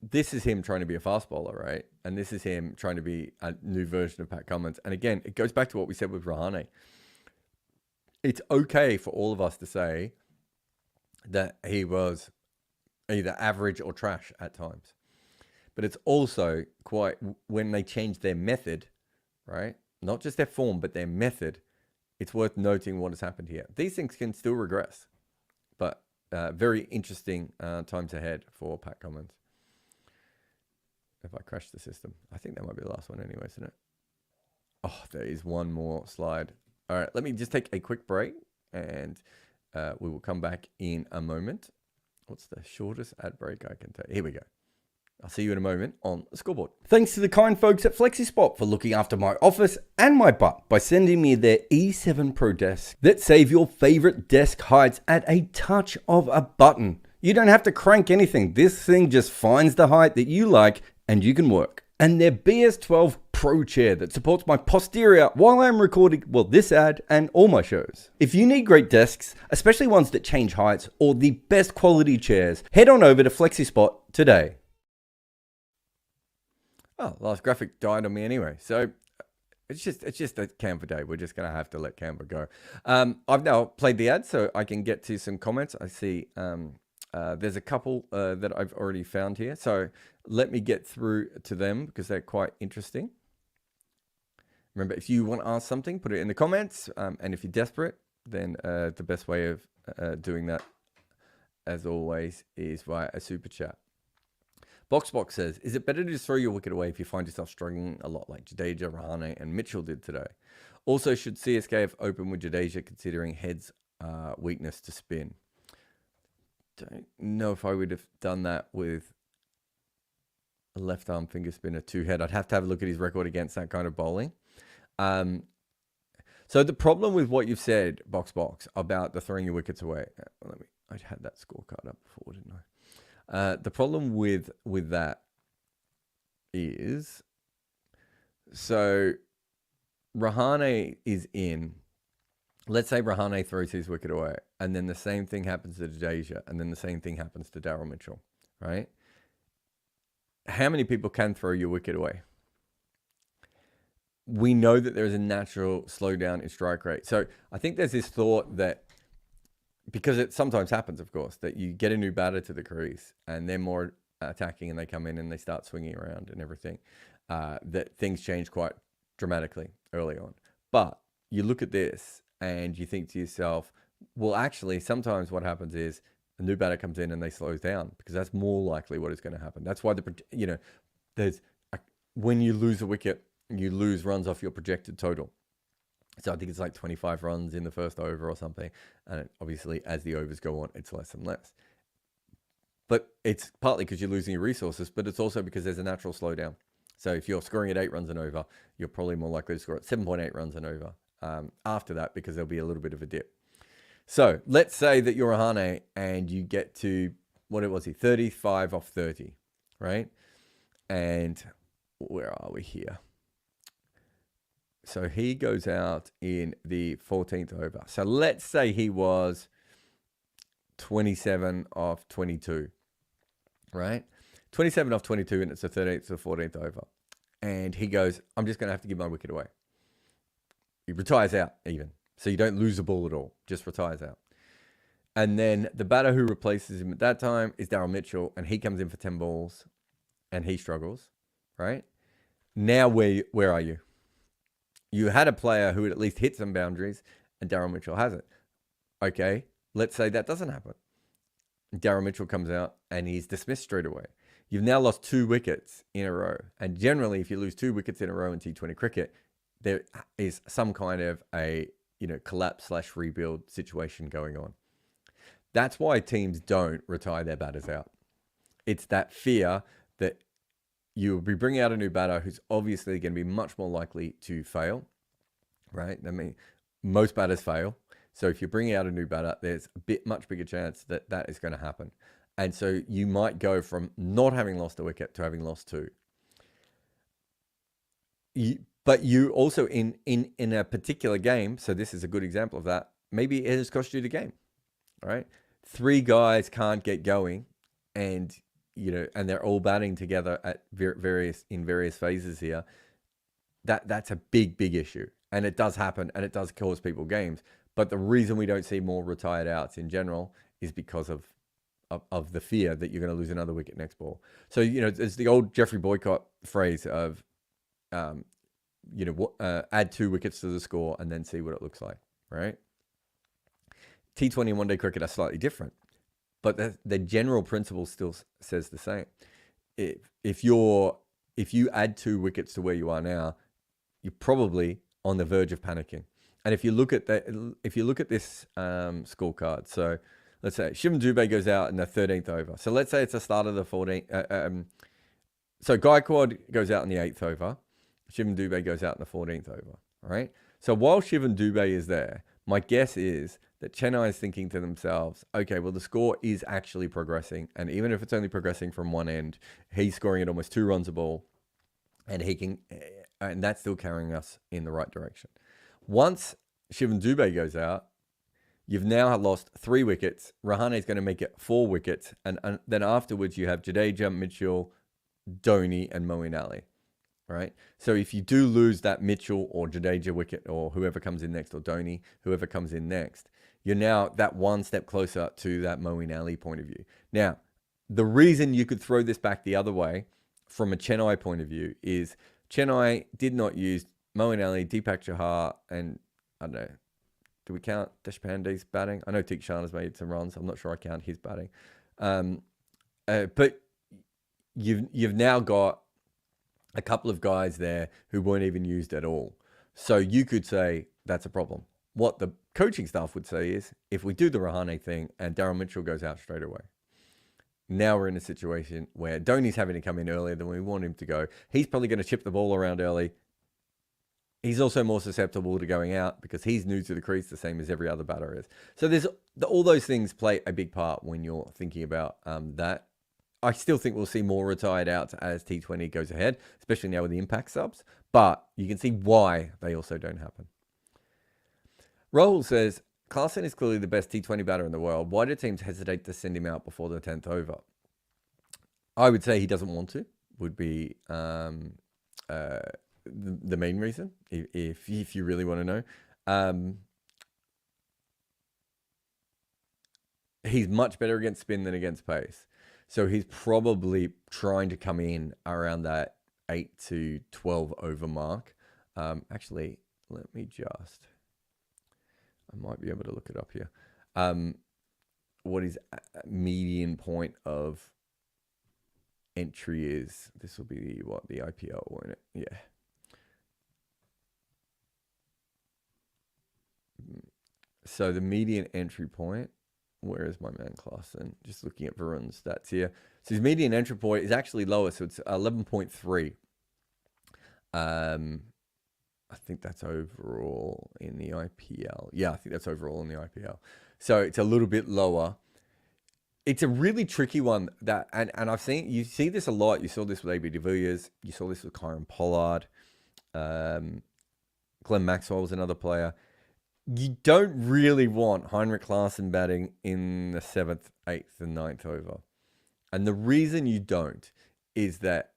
Speaker 1: this is him trying to be a fast bowler, right? And this is him trying to be a new version of Pat Cummins. And again, it goes back to what we said with Rahane. It's okay for all of us to say that he was either average or trash at times. But it's also quite, when they change their method, right? Not just their form, but their method, it's worth noting what has happened here. These things can still regress, but very interesting times ahead for Pat Cummins. If I crash the system, I think that might be the last one anyway, isn't it? Oh, there is one more slide. All right, let me just take a quick break and we will come back in a moment. What's the shortest ad break I can take? Here we go. I'll see you in a moment on the scoreboard. Thanks to the kind folks at FlexiSpot for looking after my office and my butt by sending me their E7 Pro desk that save your favorite desk heights at a touch of a button. You don't have to crank anything. This thing just finds the height that you like and you can work. And their BS12 Pro chair that supports my posterior while I'm recording, well, this ad and all my shows. If you need great desks, especially ones that change heights or the best quality chairs, head on over to FlexiSpot today. Oh, last graphic died on me anyway. So it's just a Canva day. We're just going to have to let Canva go. I've now played the ad so I can get to some comments. I see there's a couple that I've already found here. So let me get through to them because they're quite interesting. Remember, if you want to ask something, put it in the comments. And if you're desperate, then the best way of doing that, as always, is via a super chat. Boxbox says, is it better to just throw your wicket away if you find yourself struggling a lot like Jadeja, Rahane and Mitchell did today? Also, should CSK have opened with Jadeja considering Head's weakness to spin? Don't know if I would have done that with a left arm finger spinner two head. I'd have to have a look at his record against that kind of bowling. So the problem with what you've said, Boxbox, about the throwing your wickets away. I had that scorecard up before, didn't I? The problem with that is, so Rahane is in. Let's say Rahane throws his wicket away, and then the same thing happens to Jadeja, and then the same thing happens to Daryl Mitchell, right? How many people can throw your wicket away? We know that there is a natural slowdown in strike rate. So I think there's this thought that, because it sometimes happens, of course, that you get a new batter to the crease and they're more attacking and they come in and they start swinging around and everything, that things change quite dramatically early on. But you look at this and you think to yourself, well, actually, sometimes what happens is a new batter comes in and they slows down because that's more likely what is going to happen. That's why when you lose a wicket, you lose runs off your projected total. So I think it's like 25 runs in the first over or something. And obviously, as the overs go on, it's less and less. But it's partly because you're losing your resources, but it's also because there's a natural slowdown. So if you're scoring at 8 runs and over, you're probably more likely to score at 7.8 runs and over after that, because there'll be a little bit of a dip. So let's say that you're a Hane and you get to, what was he, 35 off 30, right? And where are we here? So he goes out in the 14th over. So let's say he was 27 off 22, right? 27 off 22, and it's the 13th to 14th over. And he goes, I'm just going to have to give my wicket away. He retires out even. So you don't lose the ball at all, just retires out. And then the batter who replaces him at that time is Daryl Mitchell, and he comes in for 10 balls and he struggles, right? Now where are you? You had a player who had at least hit some boundaries, and Daryl Mitchell hasn't. Okay, let's say that doesn't happen. Daryl Mitchell comes out and he's dismissed straight away. You've now lost 2 wickets in a row. And generally, if you lose 2 wickets in a row in T20 cricket, there is some kind of a collapse/rebuild situation going on. That's why teams don't retire their batters out. It's that fear that you'll be bringing out a new batter who's obviously going to be much more likely to fail, right? I mean, most batters fail. So if you're bringing out a new batter, there's a much bigger chance that that is going to happen. And so you might go from not having lost a wicket to having lost 2. But you also, in a particular game, so this is a good example of that, maybe it has cost you the game, right? 3 guys can't get going, and they're all batting together at various phases here. That's a big issue, and it does happen, and it does cause people games. But the reason we don't see more retired outs in general is because of the fear that you're going to lose another wicket next ball. So it's the old Jeffrey Boycott phrase of add 2 wickets to the score and then see what it looks like, right? T20 and one-day cricket are slightly different, but the general principle still says the same. If you add 2 wickets to where you are now, you're probably on the verge of panicking. And if you look at this scorecard, so let's say Shivam Dubé goes out in the 13th over. So let's say it's the start of the 14th. So Gaikwad goes out in the 8th over. Shivam Dubé goes out in the 14th over. All right. So while Shivam Dubé is there, my guess is that Chennai is thinking to themselves, okay, well, the score is actually progressing. And even if it's only progressing from one end, he's scoring at almost 2 runs a ball. And and that's still carrying us in the right direction. Once Shivam Dubé goes out, you've now lost 3 wickets. Rahane is going to make it 4 wickets. And then afterwards, you have Jadeja, Mitchell, Dhoni, and Moeen Ali. Right? So if you do lose that Mitchell or Jadeja wicket, or whoever comes in next, or Dhoni, whoever comes in next, you're now that one step closer to that Moeen Ali point of view. Now, the reason you could throw this back the other way from a Chennai point of view is Chennai did not use Moeen Ali, Deepak Chahar, and I don't know, do we count Deshpande's batting? I know Tikshan made some runs. I'm not sure I count his batting. But you've now got a couple of guys there who weren't even used at all. So you could say that's a problem. What the coaching staff would say is, if we do the Rahane thing and Daryl Mitchell goes out straight away, now we're in a situation where Dhoni's having to come in earlier than we want him to go. He's probably going to chip the ball around early. He's also more susceptible to going out because he's new to the crease, the same as every other batter is. So there's all those things play a big part when you're thinking about that. I still think we'll see more retired outs as T20 goes ahead, especially now with the impact subs. But you can see why they also don't happen. Rahul says, Klaasen is clearly the best T20 batter in the world. Why do teams hesitate to send him out before the 10th over? I would say he doesn't want to, would be the main reason, if you really want to know. He's much better against spin than against pace. So he's probably trying to come in around that 8 to 12 over mark. Actually, let me just... I might be able to look it up here. What his median point of entry is. This will be the IPL, won't it? Yeah. So the median entry point, where is my man Klaasen? Just looking at Varun's stats here. So his median entry point is actually lower, so it's 11.3. I think that's overall in the IPL. Yeah, I think that's overall in the IPL. So it's a little bit lower. It's a really tricky one that, and you see this a lot. You saw this with AB de Villiers. You saw this with Kieron Pollard. Glenn Maxwell was another player. You don't really want Heinrich Klaasen batting in the 7th, 8th, and 9th over. And the reason you don't is that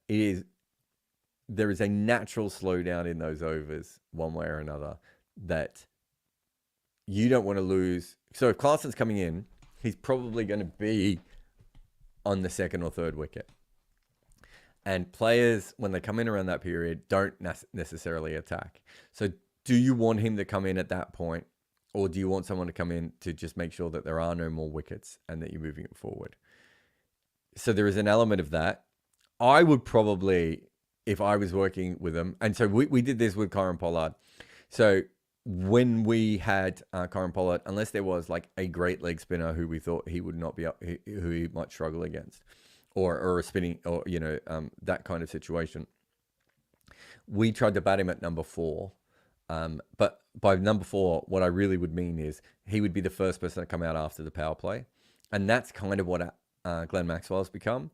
Speaker 1: there is a natural slowdown in those overs, one way or another, that you don't want to lose. So if Klaasen's coming in, he's probably going to be on the 2nd or 3rd wicket. And players, when they come in around that period, don't necessarily attack. So do you want him to come in at that point? Or do you want someone to come in to just make sure that there are no more wickets and that you're moving it forward? So there is an element of that. I would probably, if I was working with them, and so we did this with Kieron Pollard. So when we had Kieron Pollard, unless there was like a great leg spinner who we thought he would not be up, who he might struggle against, or a spinning, or that kind of situation, we tried to bat him at number 4. But by number 4, what I really would mean is he would be the first person to come out after the power play, and that's kind of what Glenn Maxwell has become.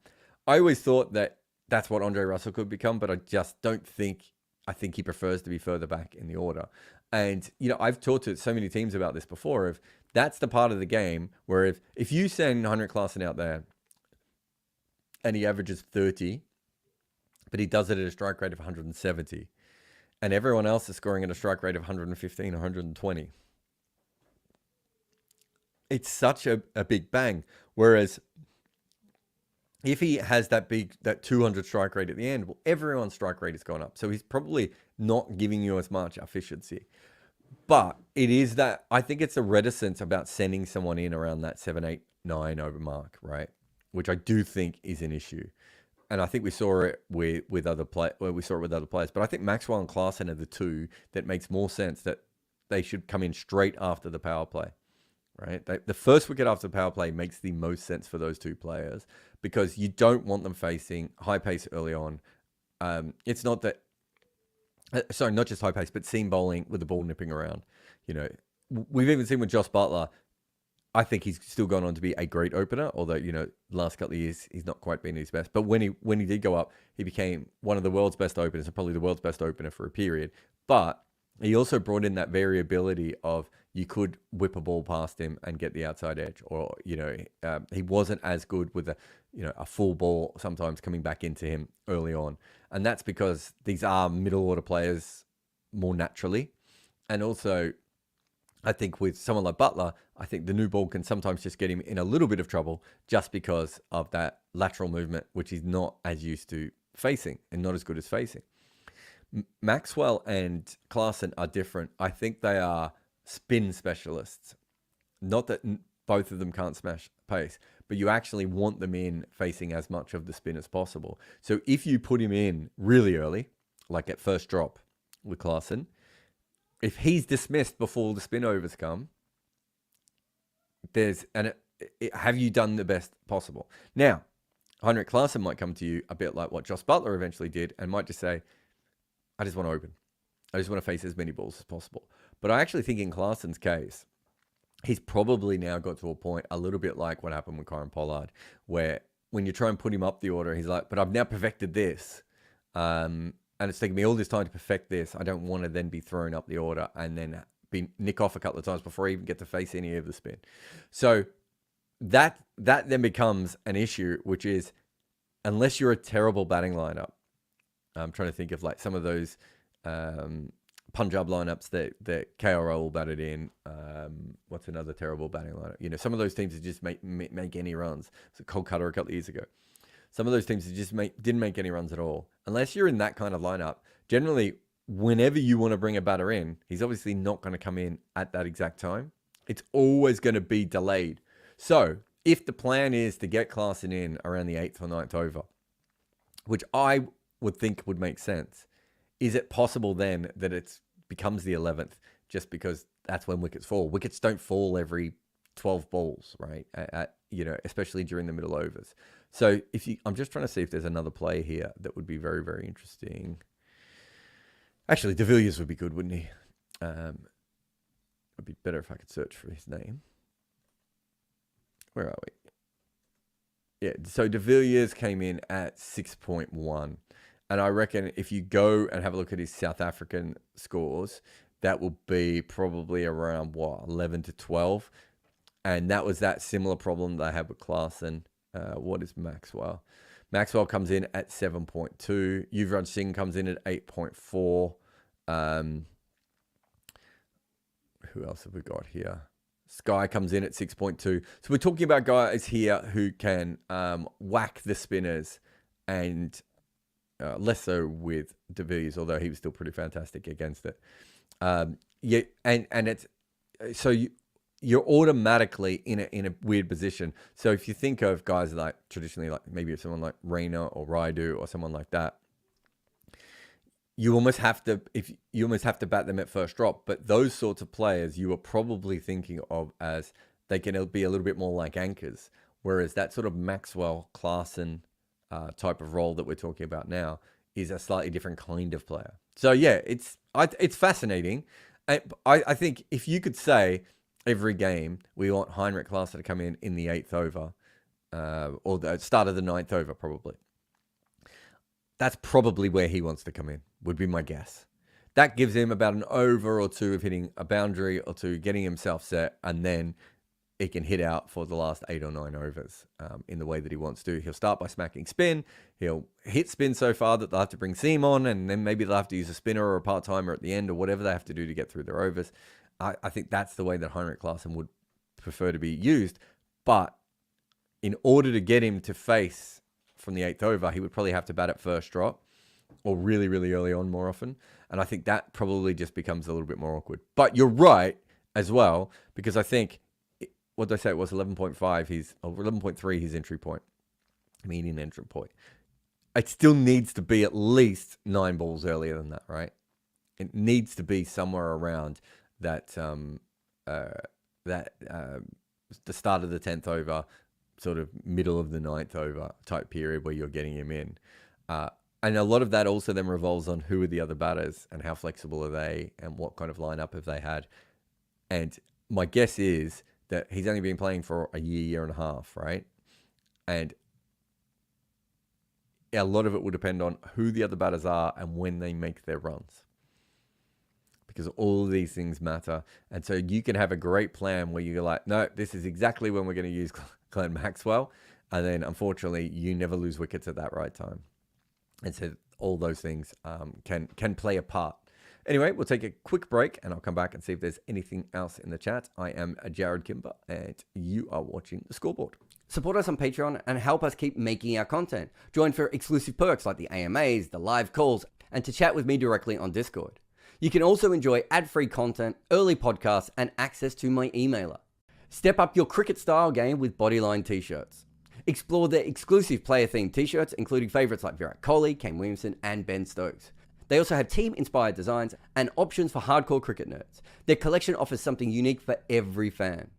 Speaker 1: I always thought that that's what Andre Russell could become, but I just don't think. I think he prefers to be further back in the order. And, I've talked to so many teams about this before, of that's the part of the game where if you send Heinrich Klaasen out there and he averages 30, but he does it at a strike rate of 170, and everyone else is scoring at a strike rate of 115, 120, it's such a big bang. Whereas if he has that 200 strike rate at the end, well, everyone's strike rate has gone up. So he's probably not giving you as much efficiency. But it is that, I think it's a reticence about sending someone in around that 7, 8, 9 over mark, right? Which I do think is an issue. And I think we saw it with other players. But I think Maxwell and Klaasen are the two that makes more sense that they should come in straight after the power play, right? The first wicket after the power play makes the most sense for those two players because you don't want them facing high pace early on. It's not that, sorry, not just high pace, but seam bowling with the ball nipping around. You know, we've even seen with Josh Butler. I think he's still gone on to be a great opener, although, you know, last couple of years, he's not quite been his best. But when he did go up, he became one of the world's best openers, and probably the world's best opener for a period. But he also brought in that variability of you could whip a ball past him and get the outside edge, or, you know, he wasn't as good with a full ball sometimes coming back into him early on. And that's because these are middle order players more naturally. And also, I think with someone like Butler, I think the new ball can sometimes just get him in a little bit of trouble just because of that lateral movement, which he's not as used to facing and not as good as facing. Maxwell and Klaasen are different. I think they are spin specialists. Not that both of them can't smash pace, but you actually want them in facing as much of the spin as possible. So if you put him in really early, like at first drop with Klaasen, if he's dismissed before the spin overs come, have you done the best possible? Now, Heinrich Klaasen might come to you a bit like what Josh Butler eventually did and might just say, I just want to open. I just want to face as many balls as possible. But I actually think in Klaasen's case, he's probably now got to a point a little bit like what happened with Kieron Pollard, where when you try and put him up the order, he's like, but I've now perfected this. And it's taken me all this time to perfect this. I don't want to then be thrown up the order and then nick off a couple of times before I even get to face any of the spin. So that then becomes an issue, which is unless you're a terrible batting lineup, I'm trying to think of like some of those Punjab lineups that KRL batted in. What's another terrible batting lineup? You know, some of those teams that just make any runs. So Kolkata a couple of years ago. Some of those teams that just didn't make any runs at all. Unless you're in that kind of lineup, generally, whenever you want to bring a batter in, he's obviously not going to come in at that exact time. It's always going to be delayed. So if the plan is to get Klaasen in around the 8th or 9th over, which I would think would make sense, is it possible then that it becomes the 11th just because that's when wickets fall? Wickets don't fall every 12 balls, right? Especially during the middle overs. So I'm just trying to see if there's another play here that would be very, very interesting. Actually, De Villiers would be good, wouldn't he? It'd be better if I could search for his name. Where are we? Yeah, so De Villiers came in at 6.1. And I reckon if you go and have a look at his South African scores, that will be probably around, 11 to 12. And that was that similar problem that I had with Klaasen. What is Maxwell? Maxwell comes in at 7.2. Yuvraj Singh comes in at 8.4. Who else have we got here? Sky comes in at 6.2. So we're talking about guys here who can whack the spinners, and less so with De Villiers, although he was still pretty fantastic against it. And it's so you're automatically in a weird position. So if you think of guys like traditionally, like maybe someone like Reina or Raidu or someone like that, you almost have to bat them at first drop. But those sorts of players you are probably thinking of as they can be a little bit more like anchors, whereas that sort of Maxwell Klaasen type of role that we're talking about now is a slightly different kind of player. So yeah, it's fascinating. I think if you could say every game we want Heinrich Klaasen to come in the 8th over, or the start of the 9th over, probably. That's probably where he wants to come in, would be my guess. That gives him about an over or two of hitting a boundary or two, getting himself set, and then he can hit out for the last 8 or 9 overs in the way that he wants to. He'll start by smacking spin. He'll hit spin so far that they'll have to bring seam on, and then maybe they'll have to use a spinner or a part-timer at the end or whatever they have to do to get through their overs. I think that's the way that Heinrich Klaasen would prefer to be used. But in order to get him to face from the 8th over, he would probably have to bat at first drop or really, really early on more often. And I think that probably just becomes a little bit more awkward. But you're right as well, because I think, what did I say? It was 11.5, 11.3, his entry point, median entry point. It still needs to be at least 9 balls earlier than that, right? It needs to be somewhere around that that the start of the 10th over, sort of middle of the 9th over type period where you're getting him in. And a lot of that also then revolves on who are the other batters and how flexible are they and what kind of lineup have they had. And my guess is that he's only been playing for a year and a half, right? And a lot of it will depend on who the other batters are and when they make their runs, because all of these things matter. And so you can have a great plan where you're like, no, this is exactly when we're going to use Glenn Maxwell. And then unfortunately, you never lose wickets at that right time. And so all those things can play a part. Anyway, we'll take a quick break and I'll come back and see if there's anything else in the chat. I am Jared Kimber and you are watching The Scoreboard.
Speaker 2: Support us on Patreon and help us keep making our content. Join for exclusive perks like the AMAs, the live calls, and to chat with me directly on Discord. You can also enjoy ad-free content, early podcasts, and access to my emailer. Step up your cricket-style game with Bodyline t-shirts. Explore their exclusive player-themed t-shirts, including favourites like Virat Kohli, Kane Williamson, and Ben Stokes. They also have team-inspired designs and options for hardcore cricket nerds. Their collection offers something unique for every fan.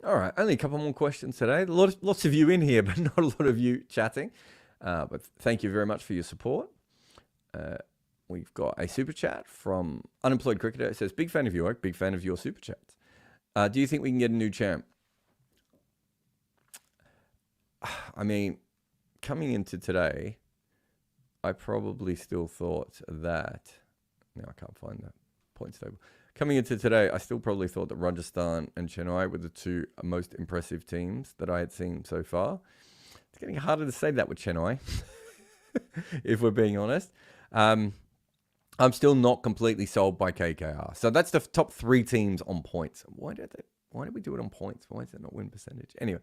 Speaker 1: All right, only a couple more questions today. Lots of you in here, but not a lot of you chatting. But thank you very much for your support. We've got a super chat from Unemployed Cricketer. It says, big fan of your work, big fan of your super chats. Do you think we can get a new champ? I mean, coming into today, I probably still thought that... Now I can't find that points table. Coming into today, I still probably thought that Rajasthan and Chennai were the two most impressive teams that I had seen so far. It's getting harder to say that with Chennai, if we're being honest. I'm still not completely sold by KKR. So that's the top three teams on points. Why did we do it on points? Why is it not win percentage? Anyway,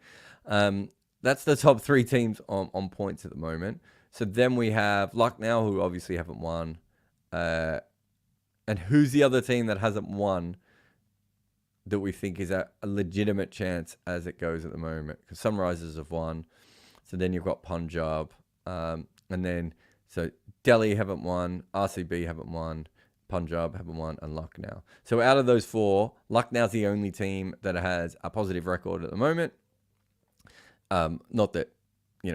Speaker 1: that's the top three teams on points at the moment. So then we have Lucknow, who obviously haven't won. And who's the other team that hasn't won that we think is a legitimate chance as it goes at the moment? Because Sunrisers have won. So then you've got Punjab. And then, so Delhi haven't won, RCB haven't won, Punjab haven't won, and Lucknow. So out of those four, Lucknow's the only team that has a positive record at the moment. Not that,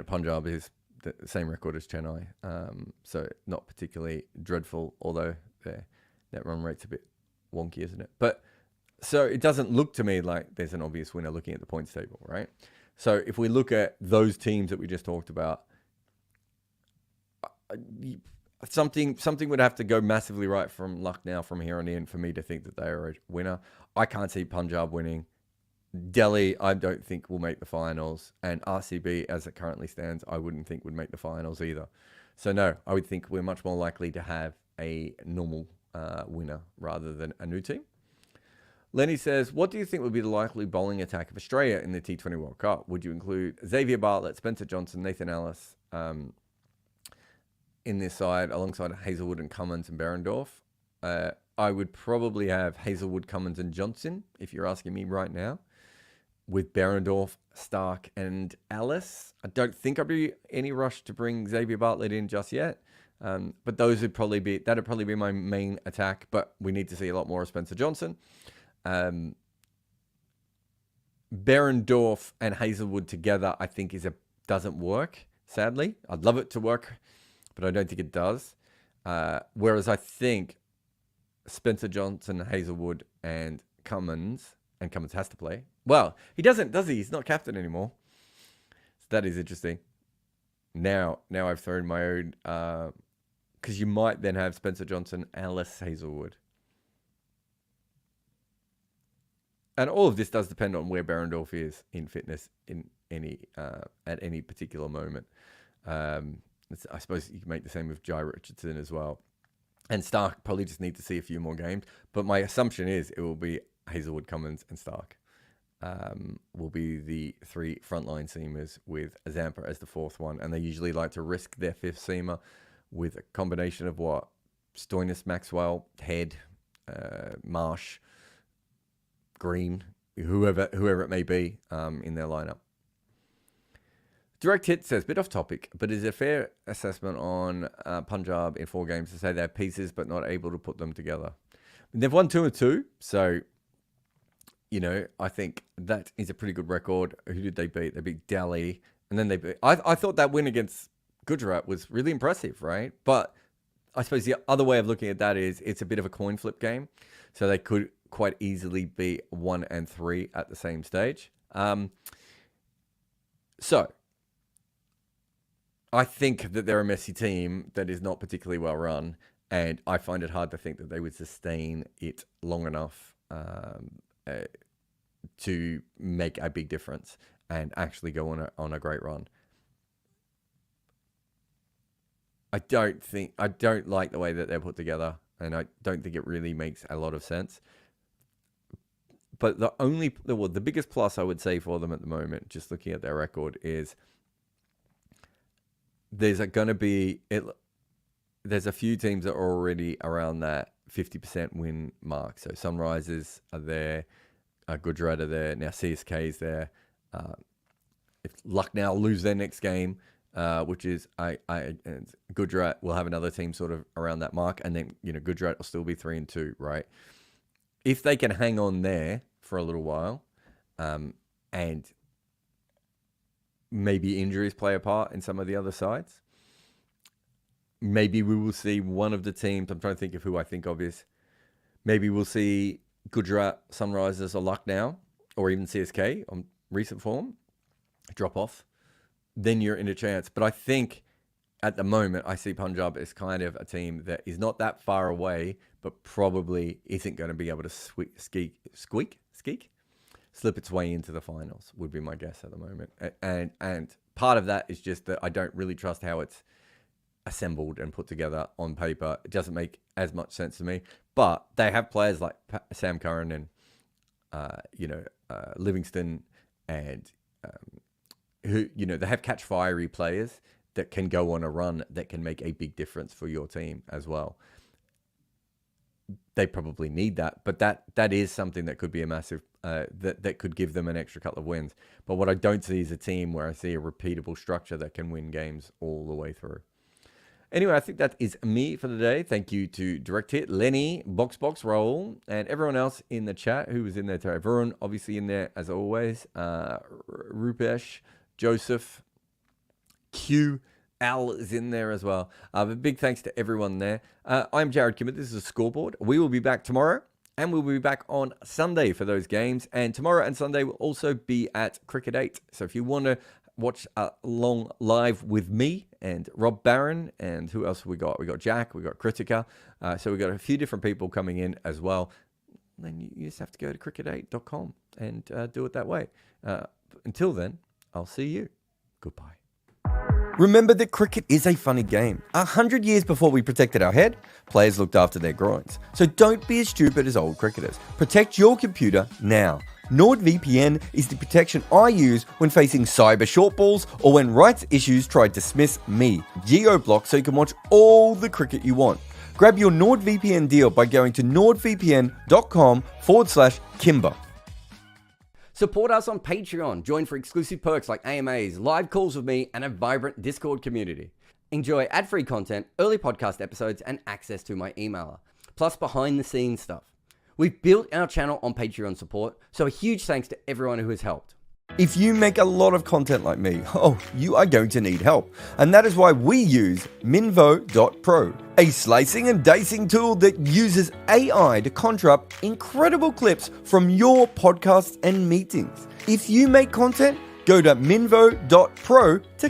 Speaker 1: Punjab is the same record as Chennai. So not particularly dreadful, although that run rate's a bit wonky, isn't it? But so it doesn't look to me like there's an obvious winner looking at the points table, right? So if we look at those teams that we just talked about, something would have to go massively right from Lucknow from here on in for me to think that they are a winner. I can't see Punjab winning. Delhi, I don't think will make the finals. And RCB, as it currently stands, I wouldn't think would make the finals either. So no, I would think we're much more likely to have a normal winner rather than a new team. Lenny says, what do you think would be the likely bowling attack of Australia in the T20 World Cup? Would you include Xavier Bartlett, Spencer Johnson, Nathan Ellis in this side alongside Hazelwood and Cummins and Behrendorff? I would probably have Hazelwood, Cummins and Johnson, if you're asking me right now, with Behrendorff, Stark and Ellis. I don't think I'd be any rush to bring Xavier Bartlett in just yet. But that'd probably be my main attack, but we need to see a lot more of Spencer Johnson. Behrendorff and Hazelwood together, I think doesn't work, sadly. I'd love it to work, but I don't think it does. Whereas I think Spencer Johnson, Hazelwood, and Cummins has to play. Well, he doesn't, does he? He's not captain anymore. So that is interesting. Now I've thrown my own, because you might then have Spencer Johnson, Ellis, Hazelwood. And all of this does depend on where Behrendorff is in fitness at any particular moment. I suppose you can make the same with Jai Richardson as well. And Stark probably just need to see a few more games. But my assumption is it will be Hazelwood, Cummins, and Stark. Will be the three frontline seamers with Zampa as the fourth one. And they usually like to risk their fifth seamer with a combination of Stoinis, Maxwell, Head, Marsh, Green, whoever it may be in their lineup. Direct Hit says, bit off topic, but is it a fair assessment on Punjab in 4 games to say they have pieces but not able to put them together? They've won 2 of 2, so I think that is a pretty good record. Who did they beat? They beat Delhi, and then they beat... I thought that win against Gujarat was really impressive, right? But I suppose the other way of looking at that is it's a bit of a coin flip game. So they could quite easily be 1 and 3 at the same stage. So I think that they're a messy team that is not particularly well run, and I find it hard to think that they would sustain it long enough to make a big difference and actually go on a great run. I don't like the way that they're put together, and I don't think it really makes a lot of sense. But the biggest plus I would say for them at the moment, just looking at their record, is there's a few teams that are already around that 50% win mark. So Sunrisers are there, Gujarat are there, now CSK is there. If Lucknow lose their next game, which is and Gujarat will have another team sort of around that mark, and then Gujarat will still be 3-2, right? If they can hang on there for a little while, and maybe injuries play a part in some of the other sides, maybe we will see one of the teams. I'm trying to think of who I think of is. Maybe we'll see Gujarat, Sunrisers, or Lucknow, or even CSK on recent form drop off. Then you're in a chance. But I think at the moment, I see Punjab as kind of a team that is not that far away, but probably isn't going to be able to slip its way into the finals, would be my guess at the moment. And part of that is just that I don't really trust how it's assembled and put together on paper. It doesn't make as much sense to me. But they have players like Sam Curran and Livingston, and who they have catch fiery players that can go on a run that can make a big difference for your team as well. They probably need that, but that is something that could be a massive that could give them an extra couple of wins. But what I don't see is a team where I see a repeatable structure that can win games all the way through. Anyway, I think that is me for the day. Thank you to Direct Hit, Lenny, Box Roll, and everyone else in the chat who was in there today. Varun, obviously in there as always. Rupesh, Joseph, Q, Al is in there as well. But big thanks to everyone there. I'm Jared Kimmer. This is a Scoreboard. We will be back tomorrow, and we'll be back on Sunday for those games. And tomorrow and Sunday will also be at Cricket 8. So if you want to watch along live with me and Rob Barron, and who else we got? We got Jack, we got Kritika. So we got a few different people coming in as well. Then you just have to go to cricket8.com and do it that way. Until then, I'll see you. Goodbye. Remember that cricket is a funny game. 100 years before we protected our head, players looked after their groins. So don't be as stupid as old cricketers. Protect your computer now. NordVPN is the protection I use when facing cyber short balls or when rights issues try to dismiss me. Geo-block so you can watch all the cricket you want. Grab your NordVPN deal by going to nordvpn.com/Kimber.
Speaker 2: Support us on Patreon. Join for exclusive perks like AMAs, live calls with me, and a vibrant Discord community. Enjoy ad-free content, early podcast episodes, and access to my emailer. Plus behind-the-scenes stuff. We've built our channel on Patreon support, so a huge thanks to everyone who has helped.
Speaker 1: If you make a lot of content like me, you are going to need help. And that is why we use Minvo.pro, a slicing and dicing tool that uses AI to conjure up incredible clips from your podcasts and meetings. If you make content, go to Minvo.pro to